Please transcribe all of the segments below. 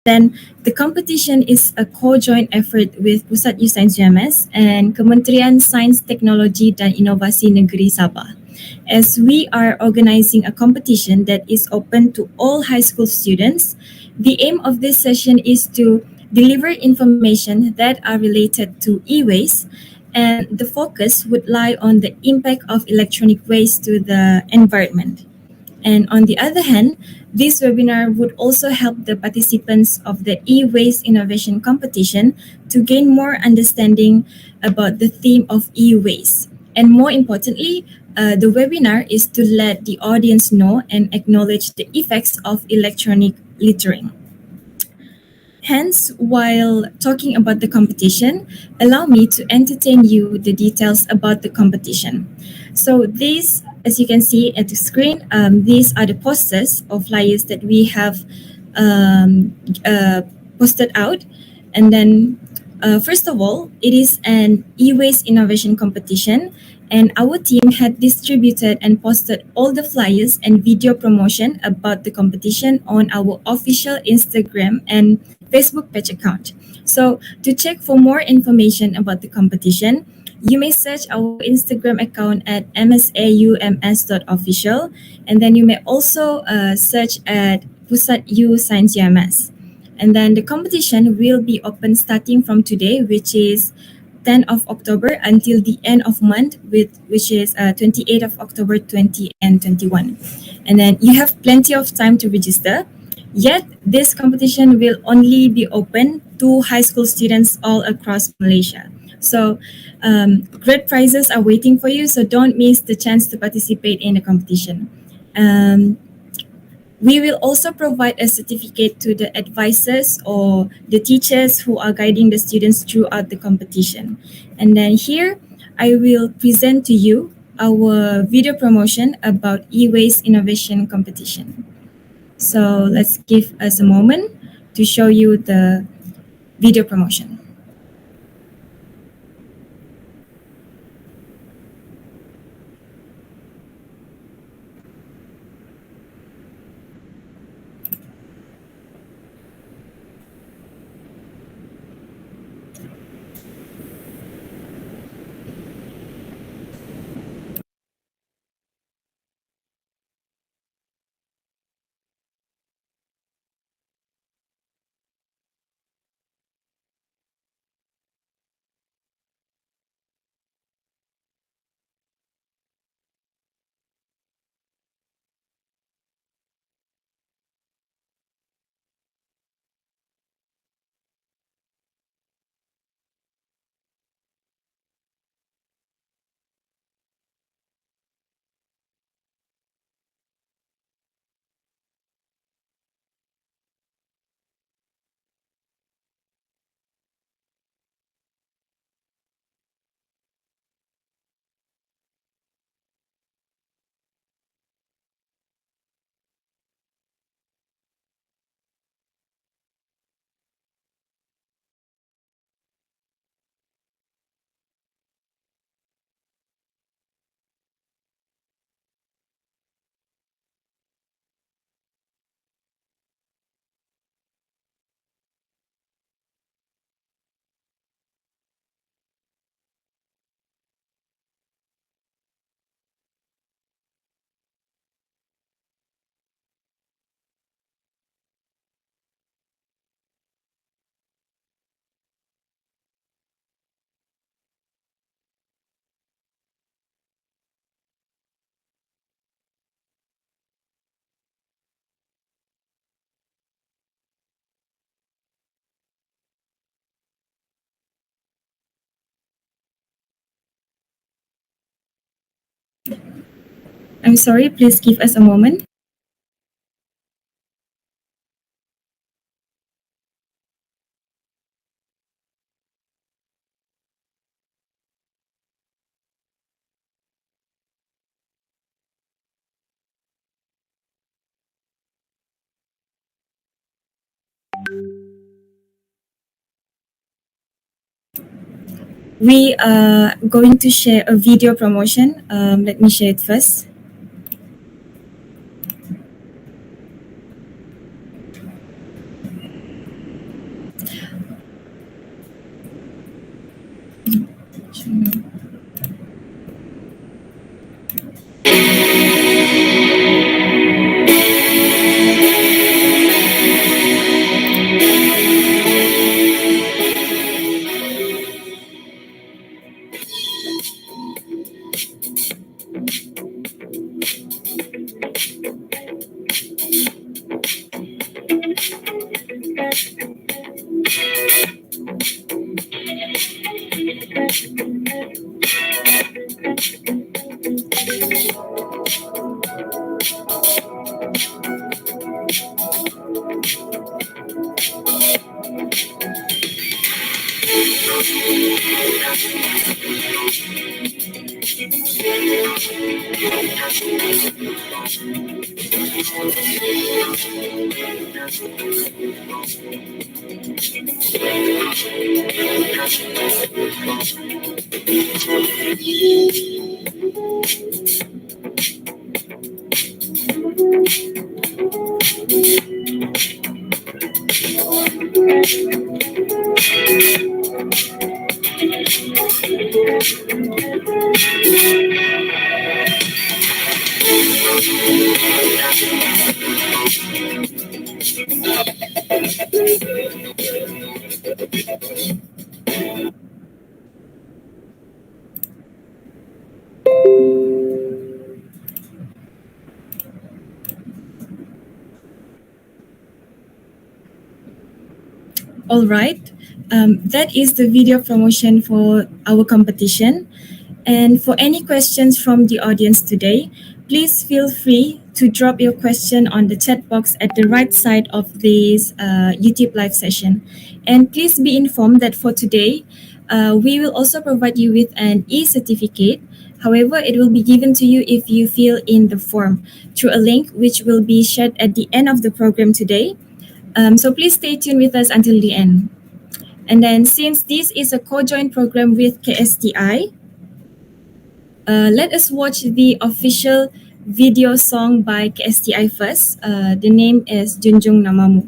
Then the competition is a co-joint effort with Pusat U-Science UMS and Kementerian Sains, Teknologi dan Inovasi Negeri Sabah, as we are organizing a competition that is open to all high school students. The aim of this session is to deliver information that are related to e-waste, and the focus would lie on the impact of electronic waste to the environment. And on the other hand, this webinar would also help the participants of the e-waste innovation competition to gain more understanding about the theme of e-waste. And more importantly, the webinar is to let the audience know and acknowledge the effects of electronic littering. Hence, while talking about the competition, allow me to entertain you the details about the competition. So these, as you can see at the screen, these are the posters or flyers that we have posted out. And then, first of all, it is an e-waste innovation competition, and our team had distributed and posted all the flyers and video promotion about the competition on our official Instagram and Facebook page account. So to check for more information about the competition, you may search our Instagram account at msaums.official, and then you may also search at Pusat U-Science UMS. And then the competition will be open starting from today, which is 10th of October until the end of month, which is 28th of October 2021. And then you have plenty of time to register. Yet, this competition will only be open to high school students all across Malaysia. So, great prizes are waiting for you, so don't miss the chance to participate in the competition. We will also provide a certificate to the advisors or the teachers who are guiding the students throughout the competition. And then here, I will present to you our video promotion about e-waste innovation competition. So let's give us a moment to show you the video promotion. I'm sorry, please give us a moment. We are going to share a video promotion. Let me share it first. All right. That is the video promotion for our competition. And for any questions from the audience today, please feel free to drop your question on the chat box at the right side of this YouTube live session. And please be informed that for today, we will also provide you with an e-certificate. However, it will be given to you if you fill in the form through a link which will be shared at the end of the program today. So please stay tuned with us until the end. And then since this is a co-joint program with KSTI, let us watch the official video song by KSTI first. The name is Junjung Namamu.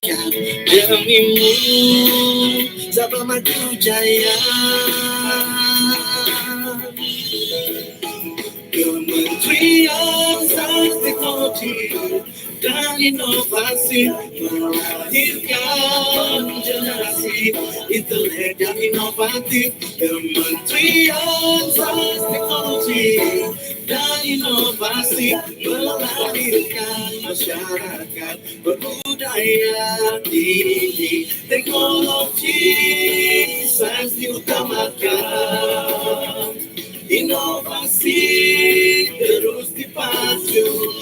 Demimu Sabah maju jaya, Kementerian Sains, Teknologi dan Inovasi melahirkan generasi intelek dan inovatif. Kementerian Sains, Teknologi dan Inovasi melahirkan masyarakat berbudaya tinggi. Teknologi sains diutamakan, inovasi terus dipajukan.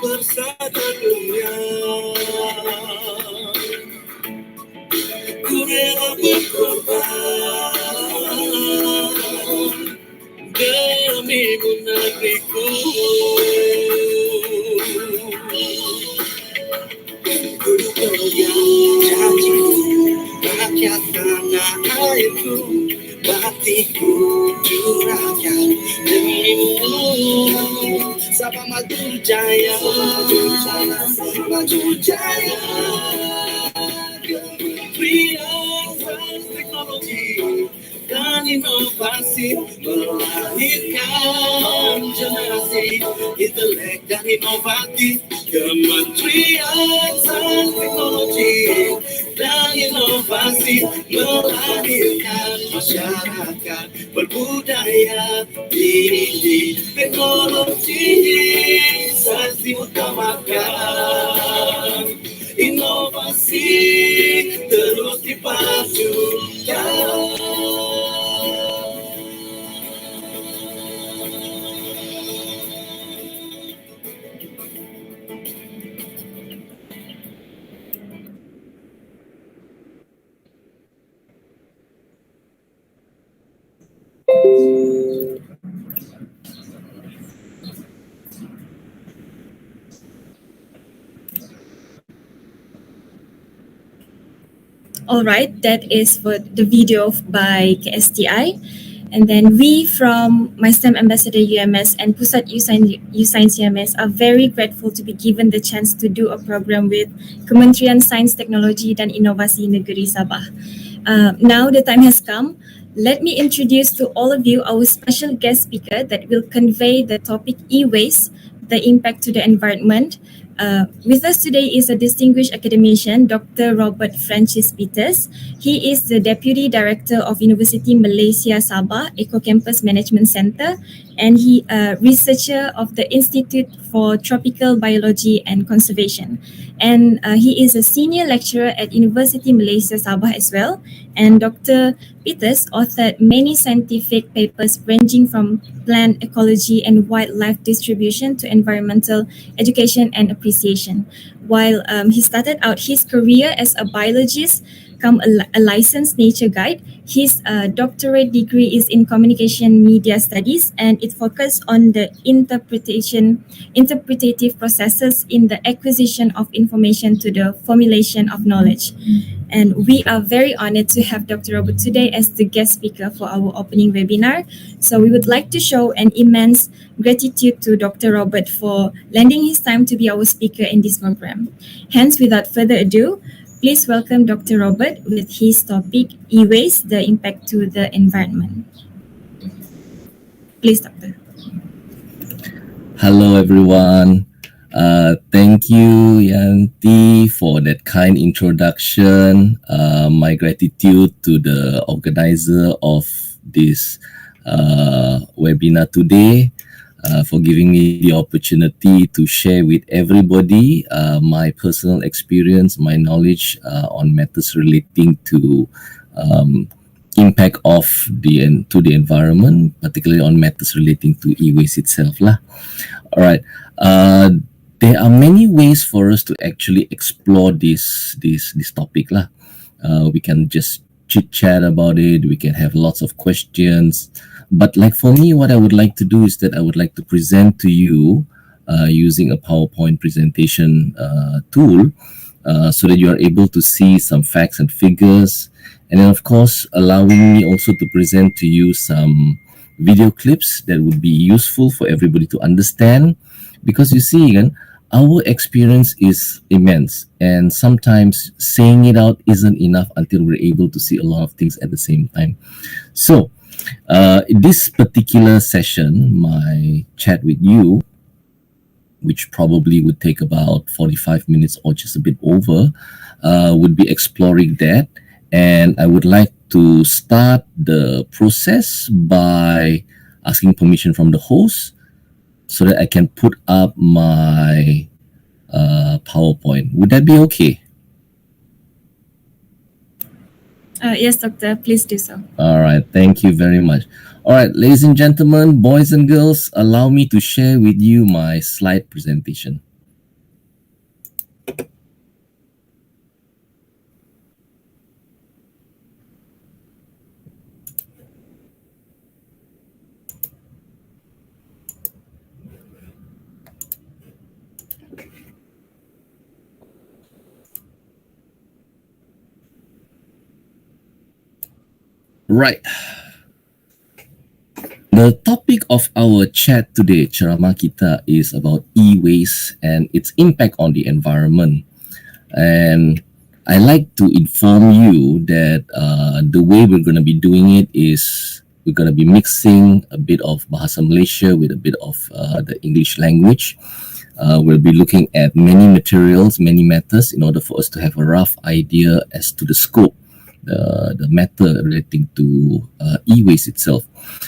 Kebersatan dunia, ku rela berkorban demi negeriku. Ku pegang janjiku rakyat tanah airku, baktiku curahkan demimu. Sabah maju jaya, maju jaya. Kementerian Sains Teknologi dan Inovasi melahirkan generasi intelek dan inovatif. Kementerian Sains Teknologi dan Inovasi melahirkan masyarakat berbudaya tinggi. Teknologi sains diutamakan, inovasi terus dipajukan. All right, that is for the video by KSTI. And then we from MySTEM Ambassador UMS and Pusat U-Science UMS are very grateful to be given the chance to do a program with Kementerian Sains Teknologi dan Inovasi Negeri Sabah. Now the time has come. Let me introduce to all of you our special guest speaker that will convey the topic e-waste, the impact to the environment. With us today is a distinguished academician, Dr. Robert Francis Peters. He is the Deputy Director of University Malaysia Sabah Eco Campus Management Center, and he researcher of the Institute for Tropical Biology and Conservation. And he is a senior lecturer at University Malaysia Sabah as well. And Dr. Peters authored many scientific papers ranging from plant ecology and wildlife distribution to environmental education and appreciation. While he started out his career as a biologist, a licensed nature guide, his doctorate degree is in communication media studies, and it focused on the interpretative processes in the acquisition of information to the formulation of knowledge. And we are very honored to have Dr. Robert today as the guest speaker for our opening webinar. So we would like to show an immense gratitude to Dr. Robert for lending his time to be our speaker in this program. Hence, without further ado, please welcome Dr. Robert with his topic, e-waste, the impact to the environment. Please, Doctor. Hello, everyone. Thank you, Yanti, for that kind introduction. My gratitude to the organizer of this webinar today for giving me the opportunity to share with everybody my personal experience, my knowledge on matters relating to impact of to the environment, particularly on matters relating to e-waste itself lah. All right. There are many ways for us to actually explore this topic lah. We can just chit chat about it. We can have lots of questions. But like for me, what I would like to do is that I would like to present to you using a PowerPoint presentation tool so that you are able to see some facts and figures. And then, of course, allowing me also to present to you some video clips that would be useful for everybody to understand. Because you see, again, our experience is immense. And sometimes saying it out isn't enough until we're able to see a lot of things at the same time. So, this particular session, my chat with you, which probably would take about 45 minutes or just a bit over, would be exploring that. And I would like to start the process by asking permission from the host so that I can put up my PowerPoint. Would that be okay? Yes, Doctor, please do so. All right, thank you very much. All right, ladies and gentlemen, boys and girls, allow me to share with you my slide presentation. Right. The topic of our chat today, ceramah kita, is about e-waste and its impact on the environment. And I like to inform you that the way we're going to be doing it is we're going to be mixing a bit of Bahasa Malaysia with a bit of the English language. We'll be looking at many materials, many matters in order for us to have a rough idea as to the scope, the matter relating to e-waste itself.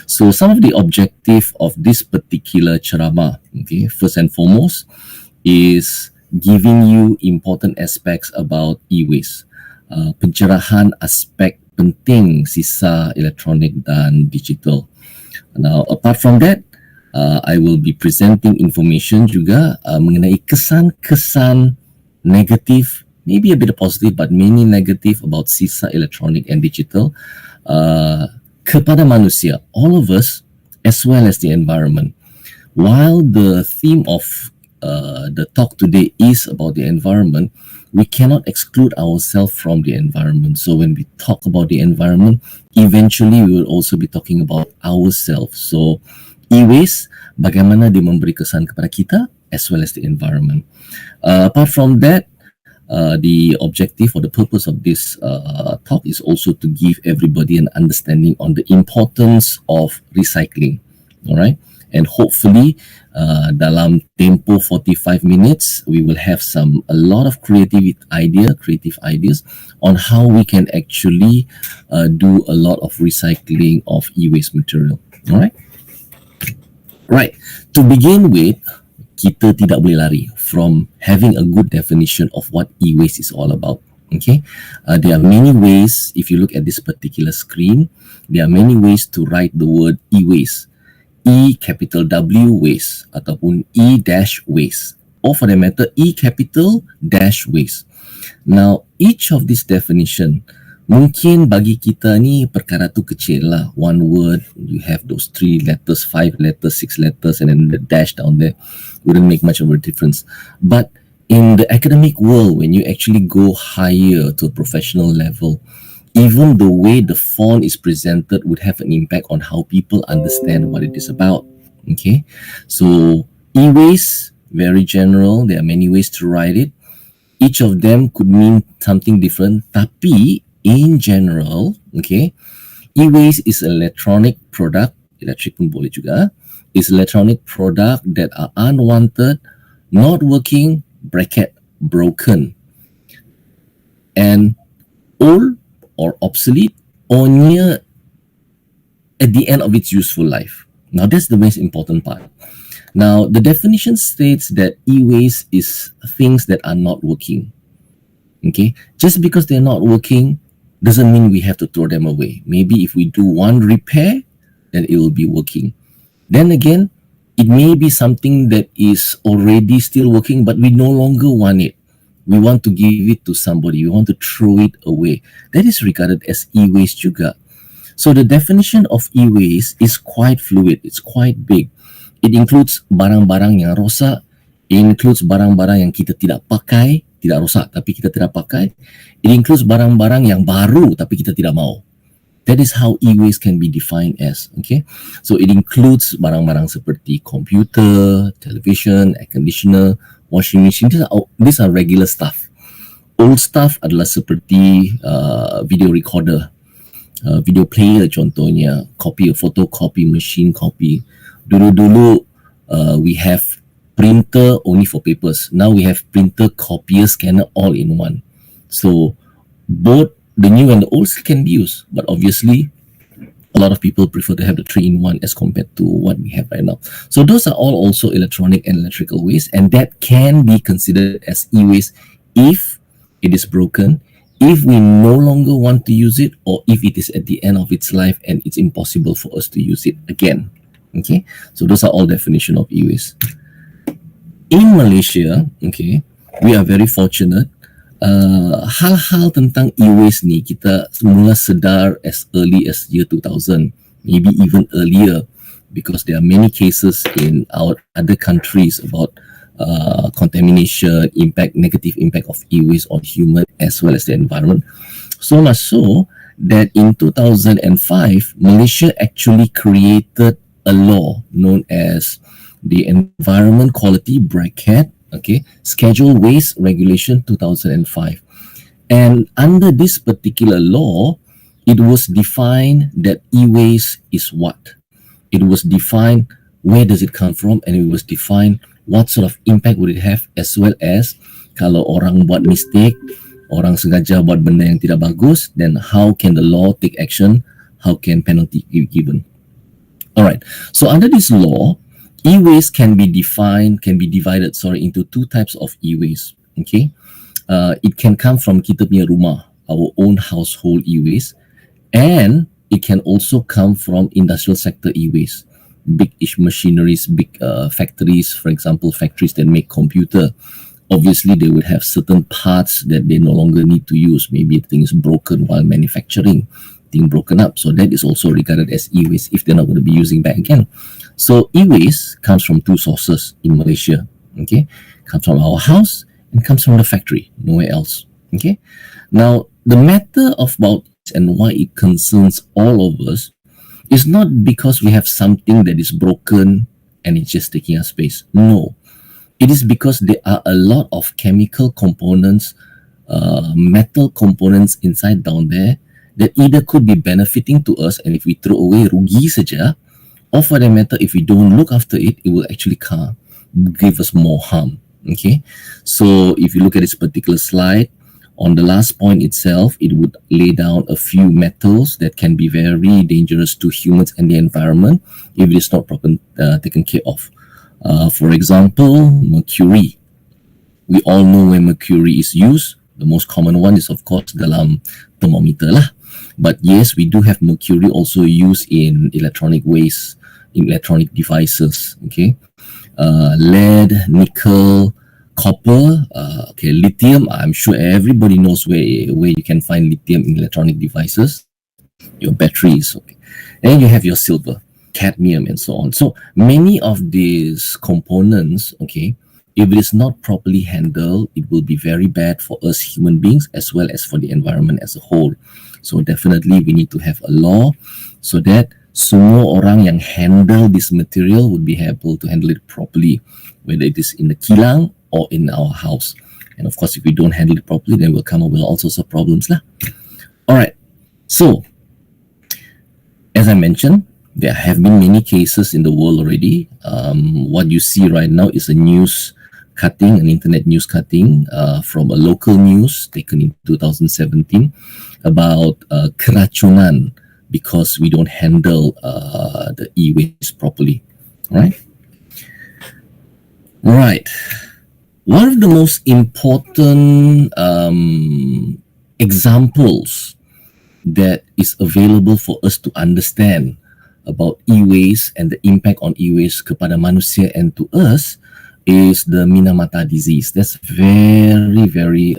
So some of the objective of this particular ceramah, okay, first and foremost, is giving you important aspects about e-waste. Pencerahan aspek penting sisa elektronik dan digital. Now, apart from that, I will be presenting information juga mengenai kesan-kesan negatif, maybe a bit of positive, but mainly negative about sisa elektronik and digital kepada manusia, all of us, as well as the environment. While the theme of the talk today is about the environment, we cannot exclude ourselves from the environment. So when we talk about the environment, eventually we will also be talking about ourselves. So e-waste, bagaimana dia memberi kesan kepada kita as well as the environment. Apart from that, the objective or the purpose of this talk is also to give everybody an understanding on the importance of recycling. All right. And hopefully, dalam tempo 45 minutes, we will have a lot of creative ideas on how we can actually do a lot of recycling of e-waste material. All right. Right. To begin with, kita tidak boleh lari from having a good definition of what e-waste is all about. Okay, there are many ways. If you look at this particular screen, there are many ways to write the word e-waste. E capital W waste ataupun E dash waste, or for that matter E capital dash waste. Now, each of this definition mungkin bagi kita ni perkara tu kecil lah. One word, you have those 3 letters, 5 letters, 6 letters, and then the dash down there wouldn't make much of a difference. But in the academic world, when you actually go higher to a professional level, even the way the font is presented would have an impact on how people understand what it is about. Okay, so e-waste, very general. There are many ways to write it. Each of them could mean something different. Tapi in general, okay, e-waste is an electronic product. Electric pun boleh juga. Is electronic product that are unwanted, not working, bracket broken, and old or obsolete or near at the end of its useful life. Now, that's the most important part. Now, the definition states that e-waste is things that are not working. Okay, just because they're not working doesn't mean we have to throw them away. Maybe if we do one repair, then it will be working. Then again, it may be something that is already still working, but we no longer want it. We want to give it to somebody. We want to throw it away. That is regarded as e-waste juga. So the definition of e-waste is quite fluid. It's quite big. It includes barang-barang yang rosak. It includes barang-barang yang kita tidak pakai, tidak rosak tapi kita tidak pakai. It includes barang-barang yang baru tapi kita tidak mau. That is how e-waste can be defined as. Okay, so it includes barang-barang seperti computer, television, air conditioner, washing machine. These are regular stuff. Old stuff adalah seperti video recorder, video player contohnya, copy, photocopy machine copy. Dulu-dulu we have printer only for papers. Now we have printer, copier, scanner all in one. So both the new and the old can be used, but obviously a lot of people prefer to have the 3-in-1 as compared to what we have right now. So those are all also electronic and electrical waste, and that can be considered as e-waste if it is broken, if we no longer want to use it, or if it is at the end of its life and it's impossible for us to use it again. Okay, so those are all definition of e-waste. In Malaysia, okay, we are very fortunate. Hal-hal tentang e-waste ni kita mula sedar as early as year 2000, maybe even earlier, because there are many cases in our other countries about contamination, negative impact of e-waste on human as well as the environment. So much so that in 2005, Malaysia actually created a law known as the Environment Quality Bracket, Schedule Waste Regulation 2005. And under this particular law, it was defined that e-waste is what? It was defined where does it come from, and it was defined what sort of impact would it have, as well as kalau orang buat mistake, orang sengaja buat benda yang tidak bagus, then how can the law take action? How can penalty be given? Alright, so under this law, e-waste can be divided into two types of e-waste. Okay, it can come from kita punya rumah, our own household e-waste, and it can also come from industrial sector e-waste, big-ish machineries, big factories, for example, factories that make computer. Obviously, they would have certain parts that they no longer need to use. Maybe things broken while manufacturing, thing broken up. So that is also regarded as e-waste if they're not going to be using back again. So e-waste comes from two sources in Malaysia. Okay, comes from our house and comes from the factory, nowhere else. Okay, now the matter about and why it concerns all of us is not because we have something that is broken and it's just taking up space. No, it is because there are a lot of chemical components, metal components inside down there that either could be benefiting to us, and if we throw away rugi saja, or for that matter, if we don't look after it, it will actually give us more harm. Okay, so if you look at this particular slide, on the last point itself, it would lay down a few metals that can be very dangerous to humans and the environment if it is not properly taken care of. For example, mercury. We all know where mercury is used. The most common one is, of course, dalam thermometer lah. But yes, we do have mercury also used in electronic waste, in electronic devices. Okay, lead, nickel, copper, lithium. I'm sure everybody knows where you can find lithium in electronic devices, your batteries. Okay, and you have your silver, cadmium, and so on. So many of these components, okay, if it is not properly handled, it will be very bad for us human beings as well as for the environment as a whole. So definitely we need to have a law so that semua orang yang handle this material would be able to handle it properly, whether it is in the kilang or in our house. And of course, if we don't handle it properly, then we'll come up with all sorts of problems lah. All right. So, as I mentioned, there have been many cases in the world already. What you see right now is a news cutting, an internet news cutting from a local news taken in 2017 about keracunan because we don't handle the e-waste properly. Right? Right. One of the most important examples that is available for us to understand about e-waste and the impact on e-waste kepada manusia and to us is the Minamata disease. That's very, very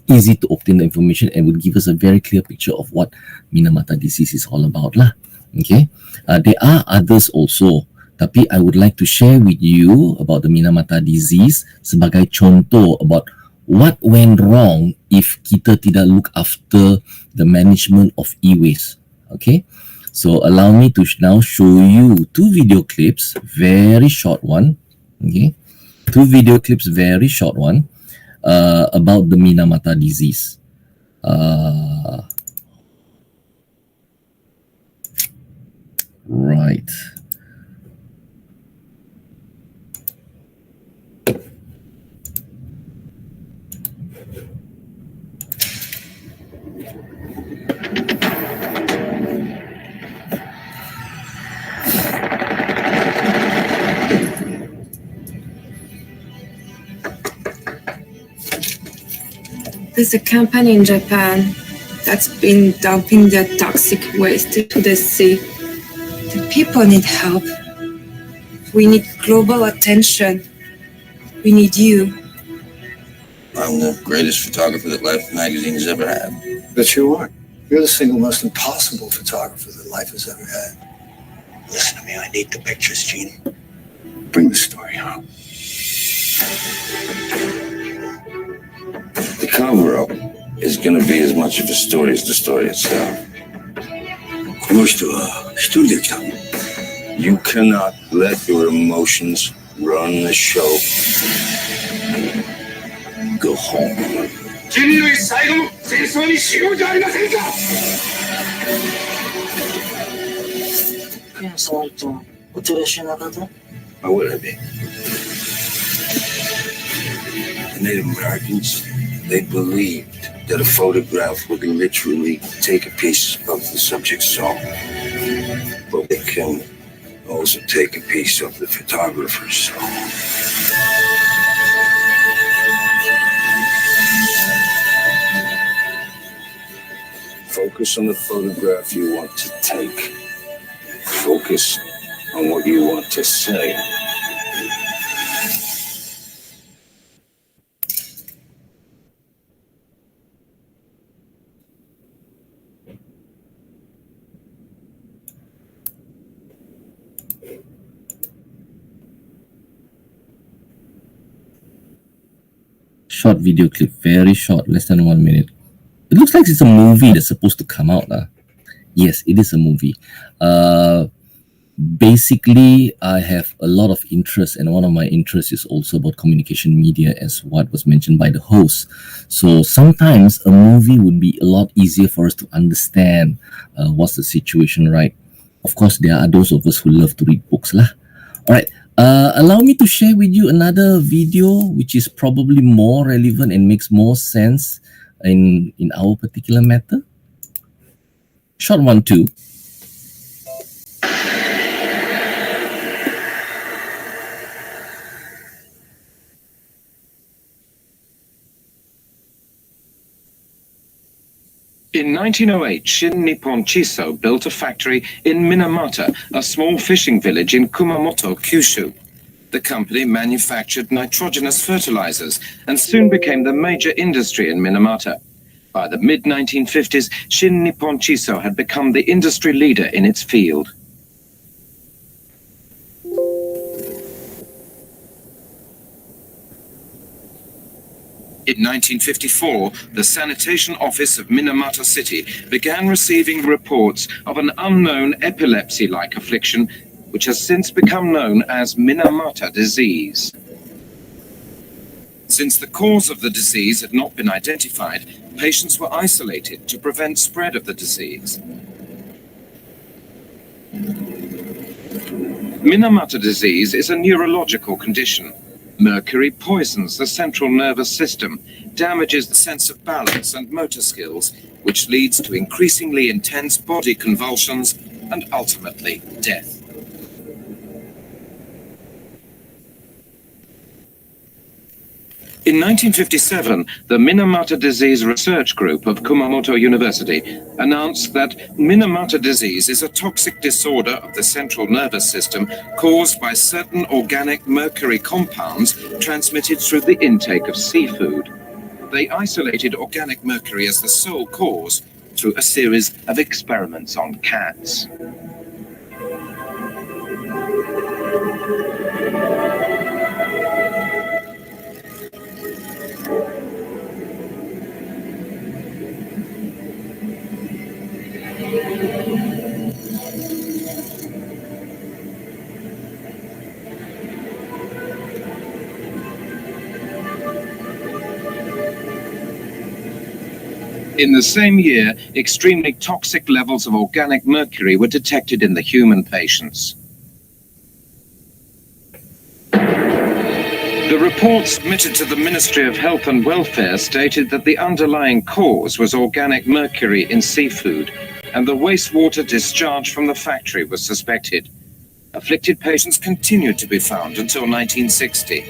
easy to obtain the information and would give us a very clear picture of what Minamata disease is all about lah. Okay, there are others also. Tapi I would like to share with you about the Minamata disease sebagai contoh about what went wrong if kita tidak look after the management of e-waste. Okay, so allow me to now show you two video clips, very short one. Okay, two video clips, very short one, about the Minamata disease. Right. There's a company in Japan that's been dumping their toxic waste into the sea. The people need help. We need global attention. We need you. I'm the greatest photographer that Life magazine has ever had. But you aren't. You're the single most impossible photographer that Life has ever had. Listen to me, I need the pictures, Gene. Bring the story home. The cover-up is going to be as much of a story as the story itself. この人は一人で来た。You cannot let your emotions run the show. Go home. 人類最後の戦争にしようじゃありませんか。ケンさんとお照らしな方 How would I be? The Native Americans, they believed that a photograph would literally take a piece of the subject's soul, but it can also take a piece of the photographer's soul. Focus on the photograph you want to take. Focus on what you want to say. Short video clip, very short, less than 1 minute. It looks like it's a movie that's supposed to come out. Yes, it is a movie. Basically, I have a lot of interest, and one of my interests is also about communication media, as what was mentioned by the host. So sometimes a movie would be a lot easier for us to understand what's the situation, right? Of course, there are those of us who love to read books lah. All right. Allow me to share with you another video which is probably more relevant and makes more sense in our particular matter. Short one too. In 1908, Shin Nippon Chiso built a factory in Minamata, a small fishing village in Kumamoto, Kyushu. The company manufactured nitrogenous fertilizers and soon became the major industry in Minamata. By the mid-1950s, Shin Nippon Chiso had become the industry leader in its field. In 1954, the Sanitation Office of Minamata City began receiving reports of an unknown epilepsy-like affliction, which has since become known as Minamata disease. Since the cause of the disease had not been identified, patients were isolated to prevent spread of the disease. Minamata disease is a neurological condition. Mercury poisons the central nervous system, damages the sense of balance and motor skills, which leads to increasingly intense body convulsions and ultimately death. In 1957, the Minamata Disease Research Group of Kumamoto University announced that Minamata disease is a toxic disorder of the central nervous system caused by certain organic mercury compounds transmitted through the intake of seafood. They isolated organic mercury as the sole cause through a series of experiments on cats. In the same year, extremely toxic levels of organic mercury were detected in the human patients. The report submitted to the Ministry of Health and Welfare stated that the underlying cause was organic mercury in seafood, and the wastewater discharge from the factory was suspected. Afflicted patients continued to be found until 1960.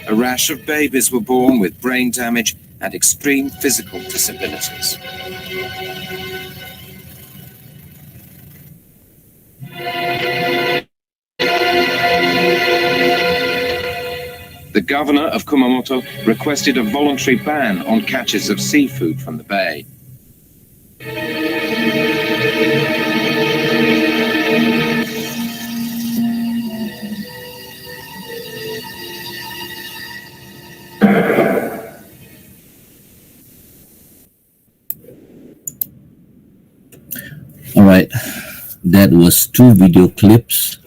A rash of babies were born with brain damage and extreme physical disabilities. The governor of Kumamoto requested a voluntary ban on catches of seafood from the bay. All right. that was 2 video clips,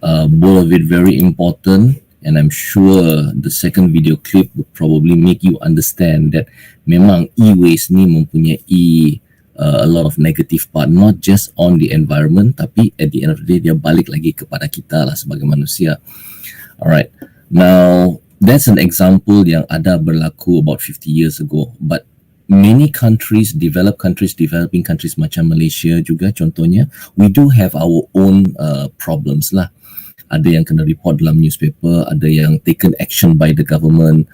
both of it very important, and I'm sure the second video clip would probably make you understand that memang e-waste ni mempunyai a lot of negative part, not just on the environment, tapi at the end of the day dia balik lagi kepada kita lah sebagai manusia. Alright, now that's an example yang ada berlaku about 50 years ago, but many countries, developed countries, developing countries macam Malaysia juga contohnya, we do have our own problems lah. Ada yang kena report dalam newspaper, ada yang taken action by the government,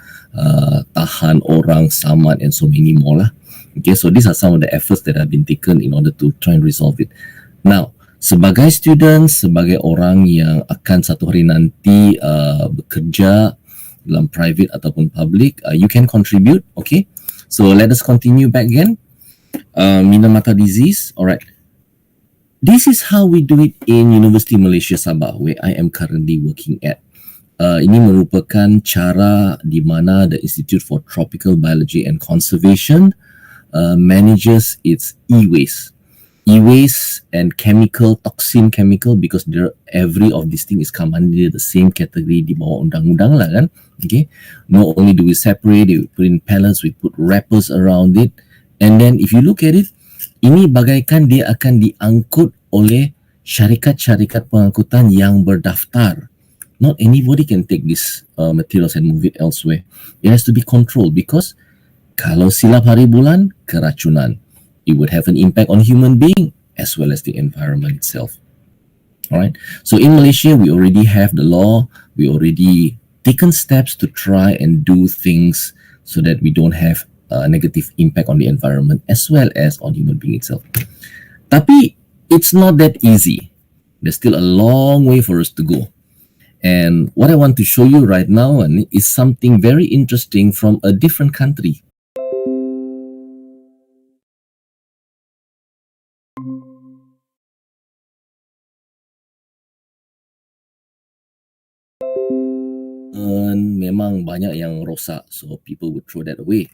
tahan orang, saman, and so many more lah. Okay, so these are some of the efforts that have been taken in order to try and resolve it. Now, sebagai student, sebagai orang yang akan satu hari nanti bekerja dalam private ataupun public, you can contribute, okay? So let us continue back again. Minum mata disease, alright. This is how we do it in University Malaysia Sabah, where I am currently working at. Ini merupakan cara di mana the Institute for Tropical Biology and Conservation manages its e-waste. E-waste and toxin chemical, because every of these things is come under the same category di bawah undang-undang lah kan. Okay, not only do we separate it, we put in pellets, we put wrappers around it, and then if you look at it, ini bagaikan dia akan diangkut oleh syarikat-syarikat pengangkutan yang berdaftar. Not anybody can take this materials and move it elsewhere. It has to be controlled, because kalau silap hari bulan, keracunan. It would have an impact on human being as well as the environment itself. Alright, so in Malaysia, we already have the law. We already taken steps to try and do things so that we don't have a negative impact on the environment as well as on human being itself. Tapi it's not that easy. There's still a long way for us to go. And what I want to show you right now is something very interesting from a different country. Memang banyak yang rosak, so people would throw that away.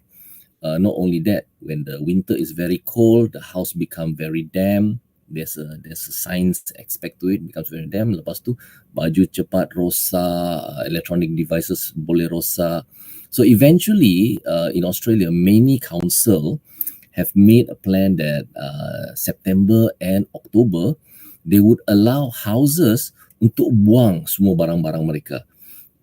Not only that, when the winter is very cold, the house become very damp. There's a science aspect to it, becomes very damp. Lepas tu baju cepat rosak, electronic devices boleh rosak. So eventually, in Australia, many council have made a plan that September and October, they would allow houses untuk buang semua barang-barang mereka.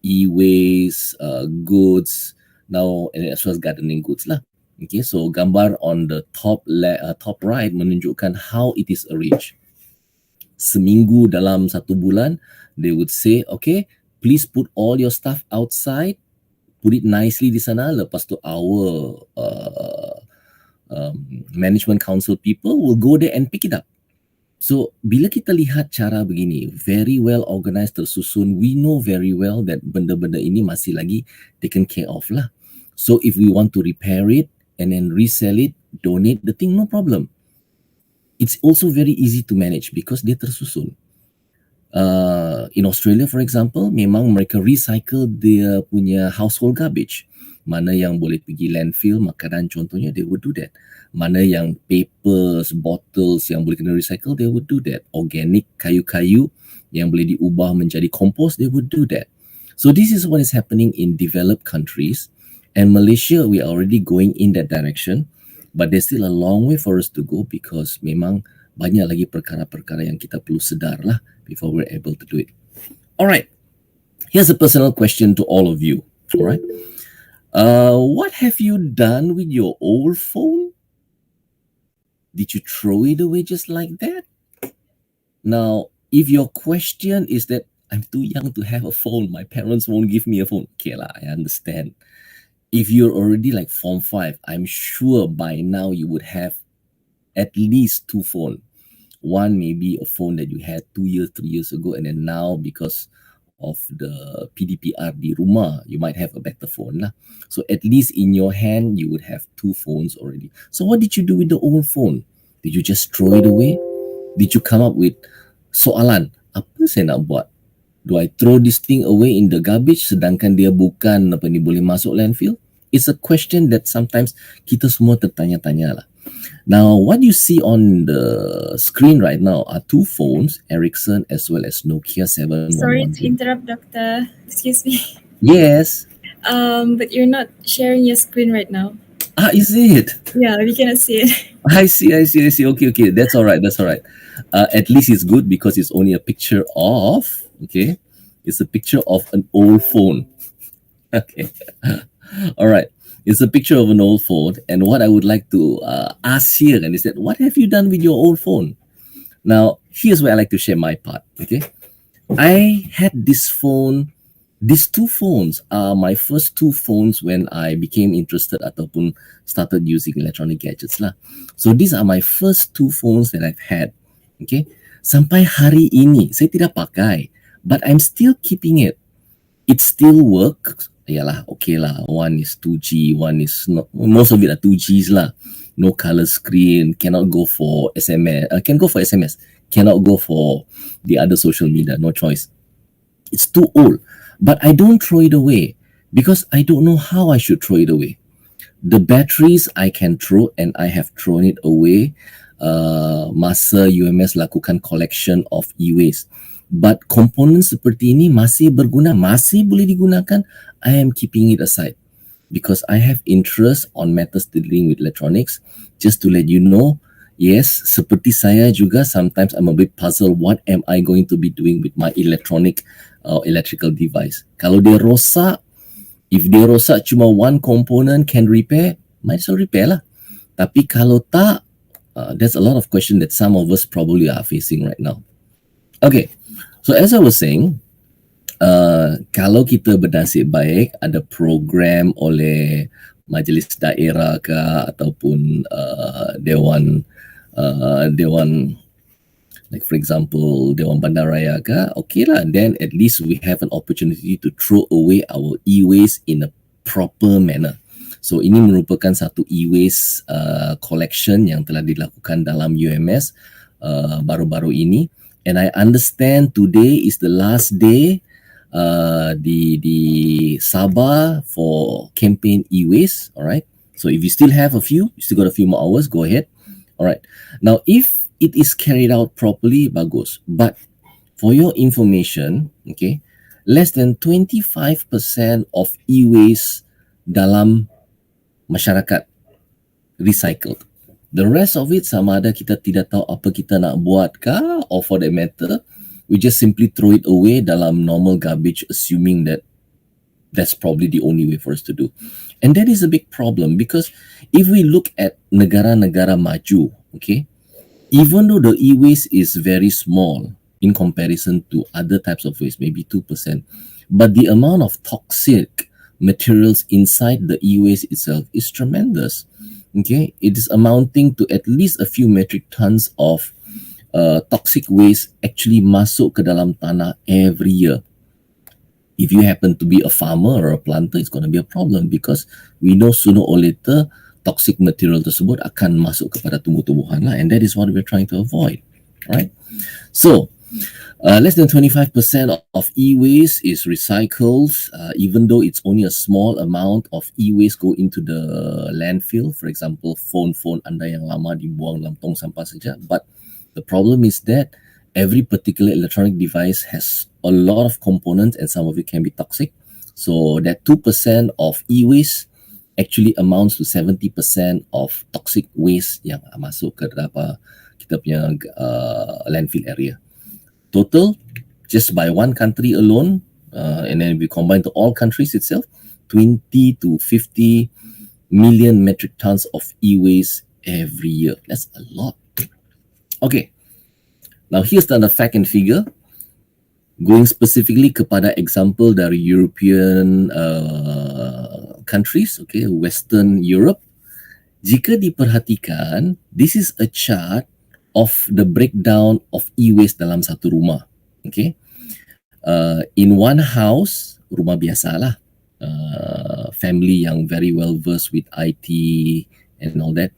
E-waste, goods, now and as well as gardening goods lah. Okay, so gambar on the top right menunjukkan how it is arranged. Seminggu dalam 1 bulan, they would say, okay, please put all your stuff outside, put it nicely di sana. Lepas tu our management council people will go there and pick it up. So, bila kita lihat cara begini, very well organized, tersusun, we know very well that benda-benda ini masih lagi taken care of lah. So, if we want to repair it and then resell it, donate the thing, no problem. It's also very easy to manage because dia tersusun. In Australia, for example, memang mereka recycle dia punya household garbage. Mana yang boleh pergi landfill, makanan contohnya, they would do that. Mana yang papers, bottles yang boleh kena recycle, they would do that. Organic, kayu-kayu yang boleh diubah menjadi compost, they would do that. So this is what is happening in developed countries. And Malaysia, we are already going in that direction. But there's still a long way for us to go because memang banyak lagi perkara-perkara yang kita perlu sedar lah before we're able to do it. Alright, here's a personal question to all of you. Alright, what have you done with your old phone? Did you throw it away just like that? Now, if your question is that I'm too young to have a phone, my parents won't give me a phone. Okay lah, I understand. If you're already like Form 5, I'm sure by now you would have at least 2 phones. One maybe a phone that you had 2 years, 3 years ago, and then now because of the PDPR di rumah, you might have a better phone lah. So at least in your hand, you would have 2 phones already. So what did you do with the old phone? Did you just throw it away? Did you come up with soalan, apa saya nak buat? Do I throw this thing away in the garbage sedangkan dia bukan apa ni boleh masuk landfill? It's a question that sometimes kita semua tertanya-tanya lah. Now, what you see on the screen right now are two phones, Ericsson as well as Nokia 7110. Sorry to interrupt, Doctor. Excuse me. Yes. But you're not sharing your screen right now. Is it? Yeah, we cannot see it. I see. Okay. That's all right. At least it's good because it's only a picture of, okay? It's a picture of an old phone. Okay. All right. It's a picture of an old phone. And what I would like to ask here and is that, what have you done with your old phone? Now, here's where I like to share my part, okay? I had this phone. These two phones are my first two phones when I became interested ataupun started using electronic gadgets lah. So these are my first two phones that I've had. Okay, sampai hari ini saya tidak pakai, but I'm still keeping it. It still works. Yalah, okay lah. One is 2G, one is not. Most of it are 2Gs lah. No color screen. Cannot go for SMS. Can go for SMS. Cannot go for the other social media. No choice. It's too old. But I don't throw it away because I don't know how I should throw it away. The batteries I can throw and I have thrown it away. Masa UMS lakukan collection of e-waste. But components seperti ini masih berguna, masih boleh digunakan. I am keeping it aside because I have interest on matters dealing with electronics. Just to let you know, yes, seperti saya juga, sometimes I'm a bit puzzled. What am I going to be doing with my electrical device? Kalau dia rosak, if dia rosak cuma one component can repair, might as well repair lah. Tapi kalau tak, there's a lot of questions that some of us probably are facing right now. Okay, so as I was saying, kalau kita bernasib baik, ada program oleh majlis daerah ke ataupun dewan like for example Dewan Bandaraya ke, okay lah, then at least we have an opportunity to throw away our e-waste in a proper manner. So ini merupakan satu e-waste collection yang telah dilakukan dalam UMS baru-baru ini, and I understand today is the last day di Sabah for campaign e-waste. Alright, so if you still have a few, you still got a few more hours, go ahead. Alright, now if it is carried out properly, bagus. But for your information, okay, less than 25% of e-waste dalam masyarakat recycled. The rest of it, sama ada kita tidak tahu apa kita nak buat kah, or for that matter, we just simply throw it away dalam normal garbage, assuming that that's probably the only way for us to do. And that is a big problem because if we look at negara-negara maju, okay, even though the e-waste is very small in comparison to other types of waste, maybe 2%, but the amount of toxic materials inside the e-waste itself is tremendous. Okay, it is amounting to at least a few metric tons of toxic waste actually masuk ke dalam tanah every year. If you happen to be a farmer or a planter, it's going to be a problem because we know sooner or later toxic material tersebut akan masuk kepada tumbuh-tumbuhan lah, and that is what we're trying to avoid, right? So, less than 25% of e-waste is recycled, even though it's only a small amount of e-waste go into the landfill. For example, phone anda yang lama dibuang dalam tong sampah saja. But the problem is that every particular electronic device has a lot of components and some of it can be toxic. So that 2% of e-waste actually amounts to 70% of toxic waste yang masuk ke dalam kita punya landfill area. Total, just by one country alone, and then we combine to all countries itself, 20 to 50 million metric tons of e-waste every year. That's a lot. Okay, now here's the fact and figure. Going specifically kepada example dari European countries, okay, Western Europe. Jika diperhatikan, this is a chart of the breakdown of e-waste dalam satu rumah. Okay, in one house, rumah biasalah, family yang very well versed with IT and all that.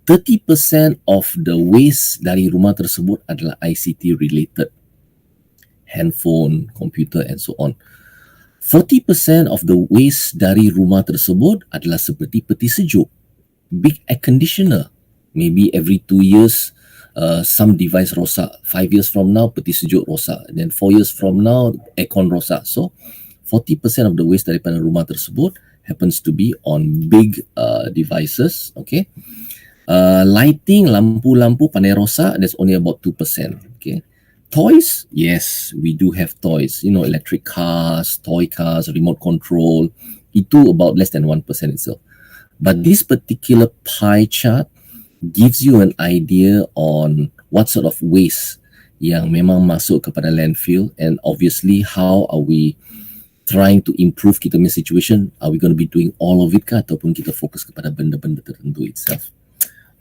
30% of the waste dari rumah tersebut adalah ICT related, handphone, computer, and so on. 40% of the waste dari rumah tersebut adalah seperti peti sejuk, big air conditioner, Maybe every 2 years, some device rosak. 5 years from now, peti sejuk rosak. And then 4 years from now, aircon rosak. So 40% of the waste daripada rumah tersebut happens to be on big devices. Okay. Lighting, lampu-lampu pandai rosak, that's only about 2%. Okay. Toys, yes, we do have toys. You know, electric cars, toy cars, remote control. Itu about less than 1% itself. But this particular pie chart gives you an idea on what sort of waste yang memang masuk kepada landfill, and obviously how are we trying to improve kita punya situation. Are we going to be doing all of it kah, ataupun kita fokus kepada benda-benda tertentu itself.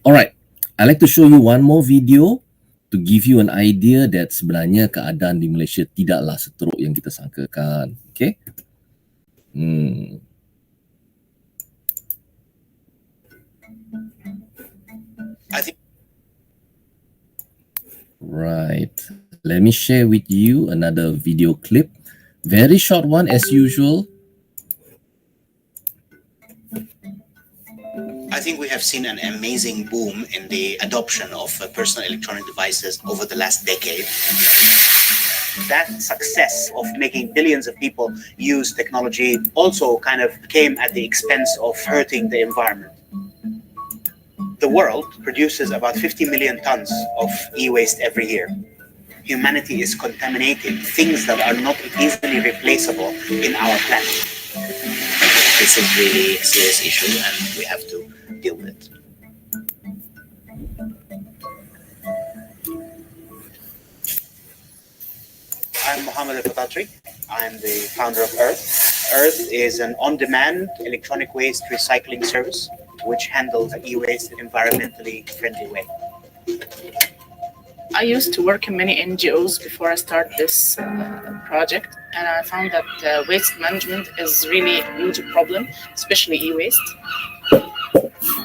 Alright, I'd like to show you one more video to give you an idea that sebenarnya keadaan di Malaysia tidaklah seteruk yang kita sangkakan. Okay. Right. Let me share with you another video clip. Very short one as usual. I think we have seen an amazing boom in the adoption of personal electronic devices over the last decade. That success of making billions of people use technology also kind of came at the expense of hurting the environment. The world produces about 50 million tons of e-waste every year. Humanity is contaminating things that are not easily replaceable in our planet. This is really a serious issue and we have to deal with it. I'm Mohammed Al-Fatatri. I'm the founder of Earth. Earth is an on-demand electronic waste recycling service which handles e-waste in an environmentally friendly way. I used to work in many NGOs before I started this project, and I found that waste management is really a huge problem, especially e-waste.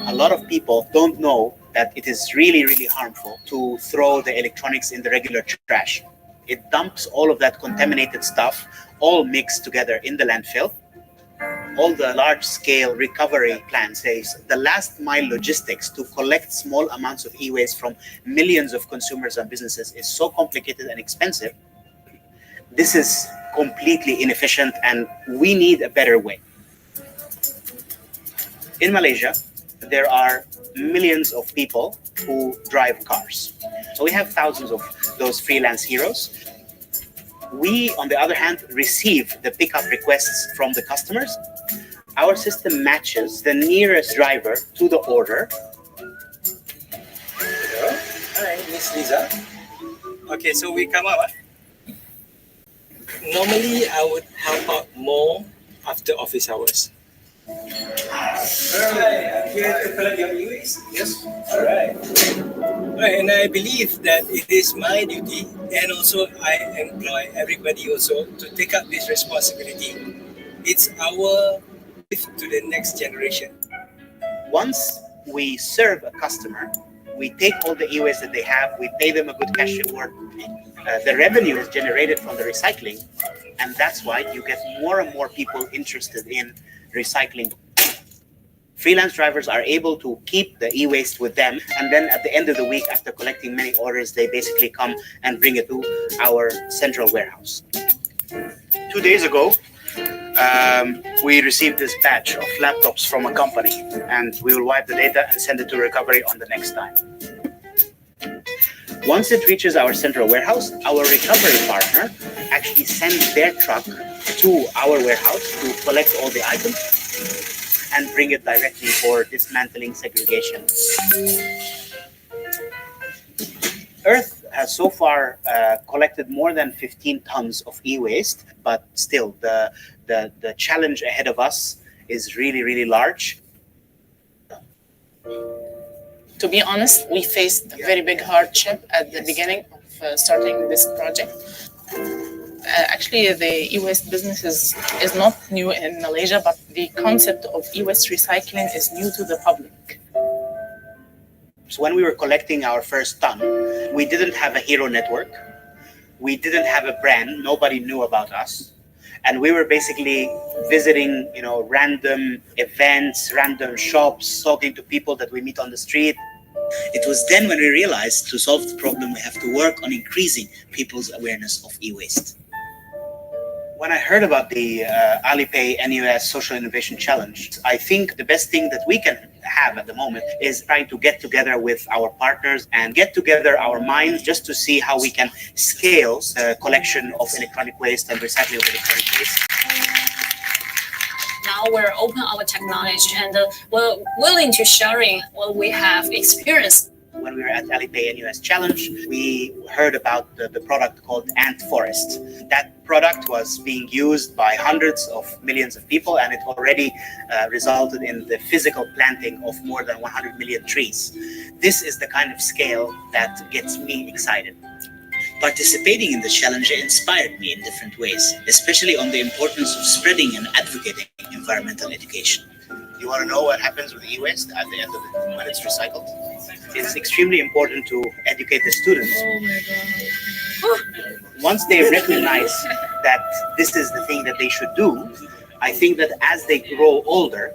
A lot of people don't know that it is really, really harmful to throw the electronics in the regular trash. It dumps all of that contaminated stuff, all mixed together in the landfill. All the large-scale recovery plans say the last mile logistics to collect small amounts of e-waste from millions of consumers and businesses is so complicated and expensive. This is completely inefficient and we need a better way. In Malaysia, there are millions of people who drive cars. So we have thousands of those freelance heroes. We, on the other hand, receive the pickup requests from the customers. Our system matches the nearest driver to the order. Hello. Hi, Miss Liza. Okay, so we come up. Normally, I would help out more after office hours. Alright, I'm here to collect your e-waste. Yes. Alright. And I believe that it is my duty, and also I employ everybody also to take up this responsibility. It's our gift to the next generation. Once we serve a customer, we take all the e-waste that they have, we pay them a good cash reward. The revenue is generated from the recycling, and that's why you get more and more people interested in recycling. Freelance drivers are able to keep the e-waste with them, and then at the end of the week, after collecting many orders, they basically come and bring it to our central warehouse. 2 days ago, we received this batch of laptops from a company, and we will wipe the data and send it to recovery on the next time. Once it reaches our central warehouse, our recovery partner actually sends their truck to our warehouse to collect all the items and bring it directly for dismantling segregation. Earth has so far collected more than 15 tons of e-waste, but still the challenge ahead of us is really, really large. To be honest, we faced a very big hardship at the beginning of starting this project. Actually, the e-waste business is not new in Malaysia, but the concept of e-waste recycling is new to the public. So when we were collecting our first ton, we didn't have a hero network. We didn't have a brand. Nobody knew about us. And we were basically visiting, random events, random shops, talking to people that we meet on the street. It was then when we realized to solve the problem, we have to work on increasing people's awareness of e-waste. When I heard about the Alipay NUS Social Innovation Challenge, I think the best thing that we can have at the moment is trying to get together with our partners and get together our minds just to see how we can scale the collection of electronic waste and recycling of electronic waste. Now we're open our technology and we're willing to sharing what we have experienced. When we were at Alipay NUS Challenge, we heard about the product called Ant Forest. That product was being used by hundreds of millions of people, and it already resulted in the physical planting of more than 100 million trees. This is the kind of scale that gets me excited. Participating in the challenge inspired me in different ways, especially on the importance of spreading and advocating environmental education. You want to know what happens with e-waste at the end of it when it's recycled? It's extremely important to educate the students. Oh my God. Once they recognize that this is the thing that they should do, I think that as they grow older,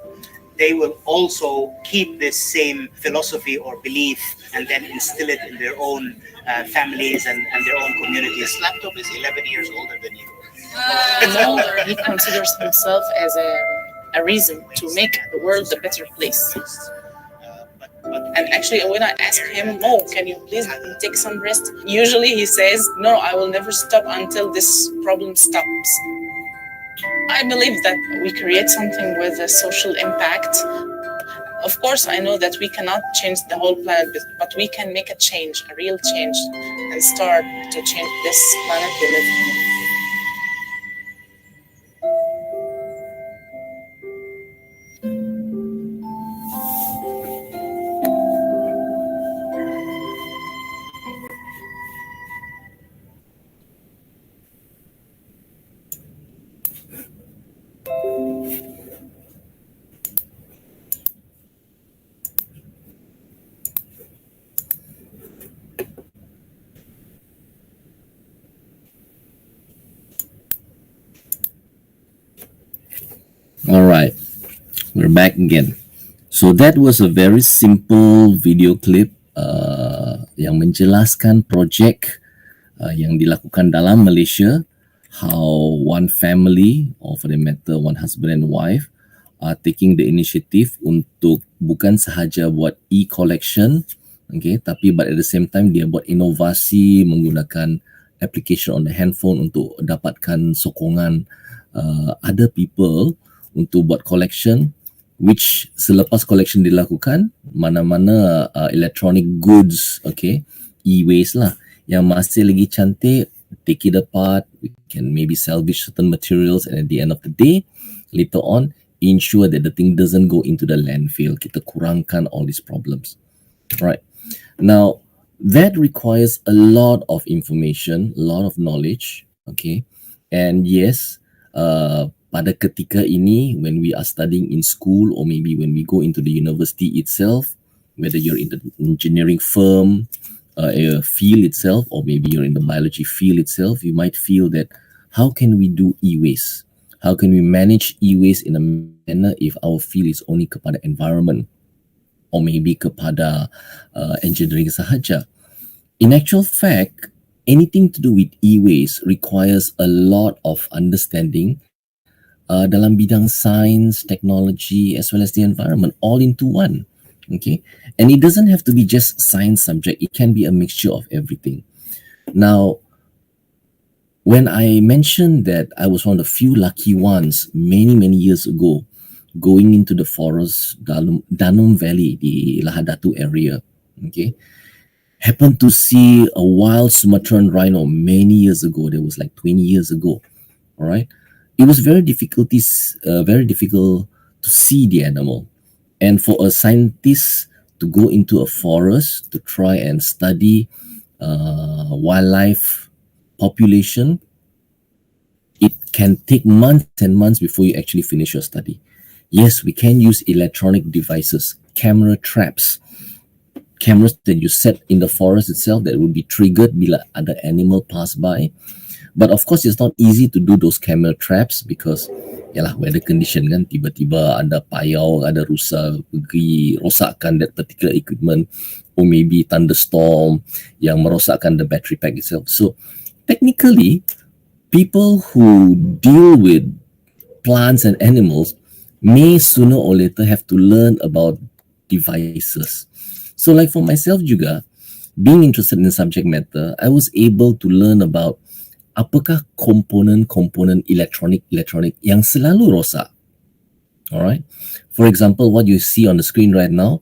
they will also keep this same philosophy or belief and then instill it in their own families and their own communities. This laptop is 11 years older than you. Older, he considers himself as a reason to make the world a better place. And actually, when I ask him, "Mo, can you please take some rest?" Usually he says, "No, I will never stop until this problem stops." I believe that we create something with a social impact. Of course, I know that we cannot change the whole planet, but we can make a change, a real change, and start to change this planet we live in. All right, we're back again. So that was a very simple video clip yang menjelaskan projek yang dilakukan dalam Malaysia, how one family, or for the matter one husband and wife, are taking the initiative untuk bukan sahaja buat e-collection, okay, tapi but at the same time dia buat inovasi menggunakan application on the handphone untuk dapatkan sokongan other people untuk buat collection, which selepas collection dilakukan, mana-mana electronic goods, okay, e-waste lah, yang masih lagi cantik, take it apart, we can maybe salvage certain materials, and at the end of the day, later on, ensure that the thing doesn't go into the landfill. Kita kurangkan all these problems. Right. Now, that requires a lot of information, a lot of knowledge, okay, and yes, pada ketika ini, when we are studying in school or maybe when we go into the university itself, whether you're in the engineering firm, field itself, or maybe you're in the biology field itself, you might feel that how can we do e-waste? How can we manage e-waste in a manner if our field is only kepada environment or maybe kepada engineering sahaja? In actual fact, anything to do with e-waste requires a lot of understanding dalam bidang science, technology, as well as the environment, all into one. Okay, and it doesn't have to be just science subject. It can be a mixture of everything. Now, when I mentioned that I was one of the few lucky ones many years ago, going into the forest, Danum Valley, the Lahadatu area, okay, happened to see a wild Sumatran rhino many years ago. That was like 20 years ago. All right. It was very difficult to see the animal. And for a scientist to go into a forest to try and study wildlife population, it can take months and months before you actually finish your study. Yes, we can use electronic devices, camera traps, cameras that you set in the forest itself that would be triggered bila ada animal pass by. But of course, it's not easy to do those camera traps because yalah, weather condition kan, tiba-tiba ada payau, ada rusa pergi rosakkan that particular equipment, or maybe thunderstorm yang merosakkan the battery pack itself. So technically, people who deal with plants and animals may sooner or later have to learn about devices. So like for myself juga, being interested in the subject matter, I was able to learn about apakah komponen-komponen elektronik yang selalu rosak. Alright. For example, what you see on the screen right now,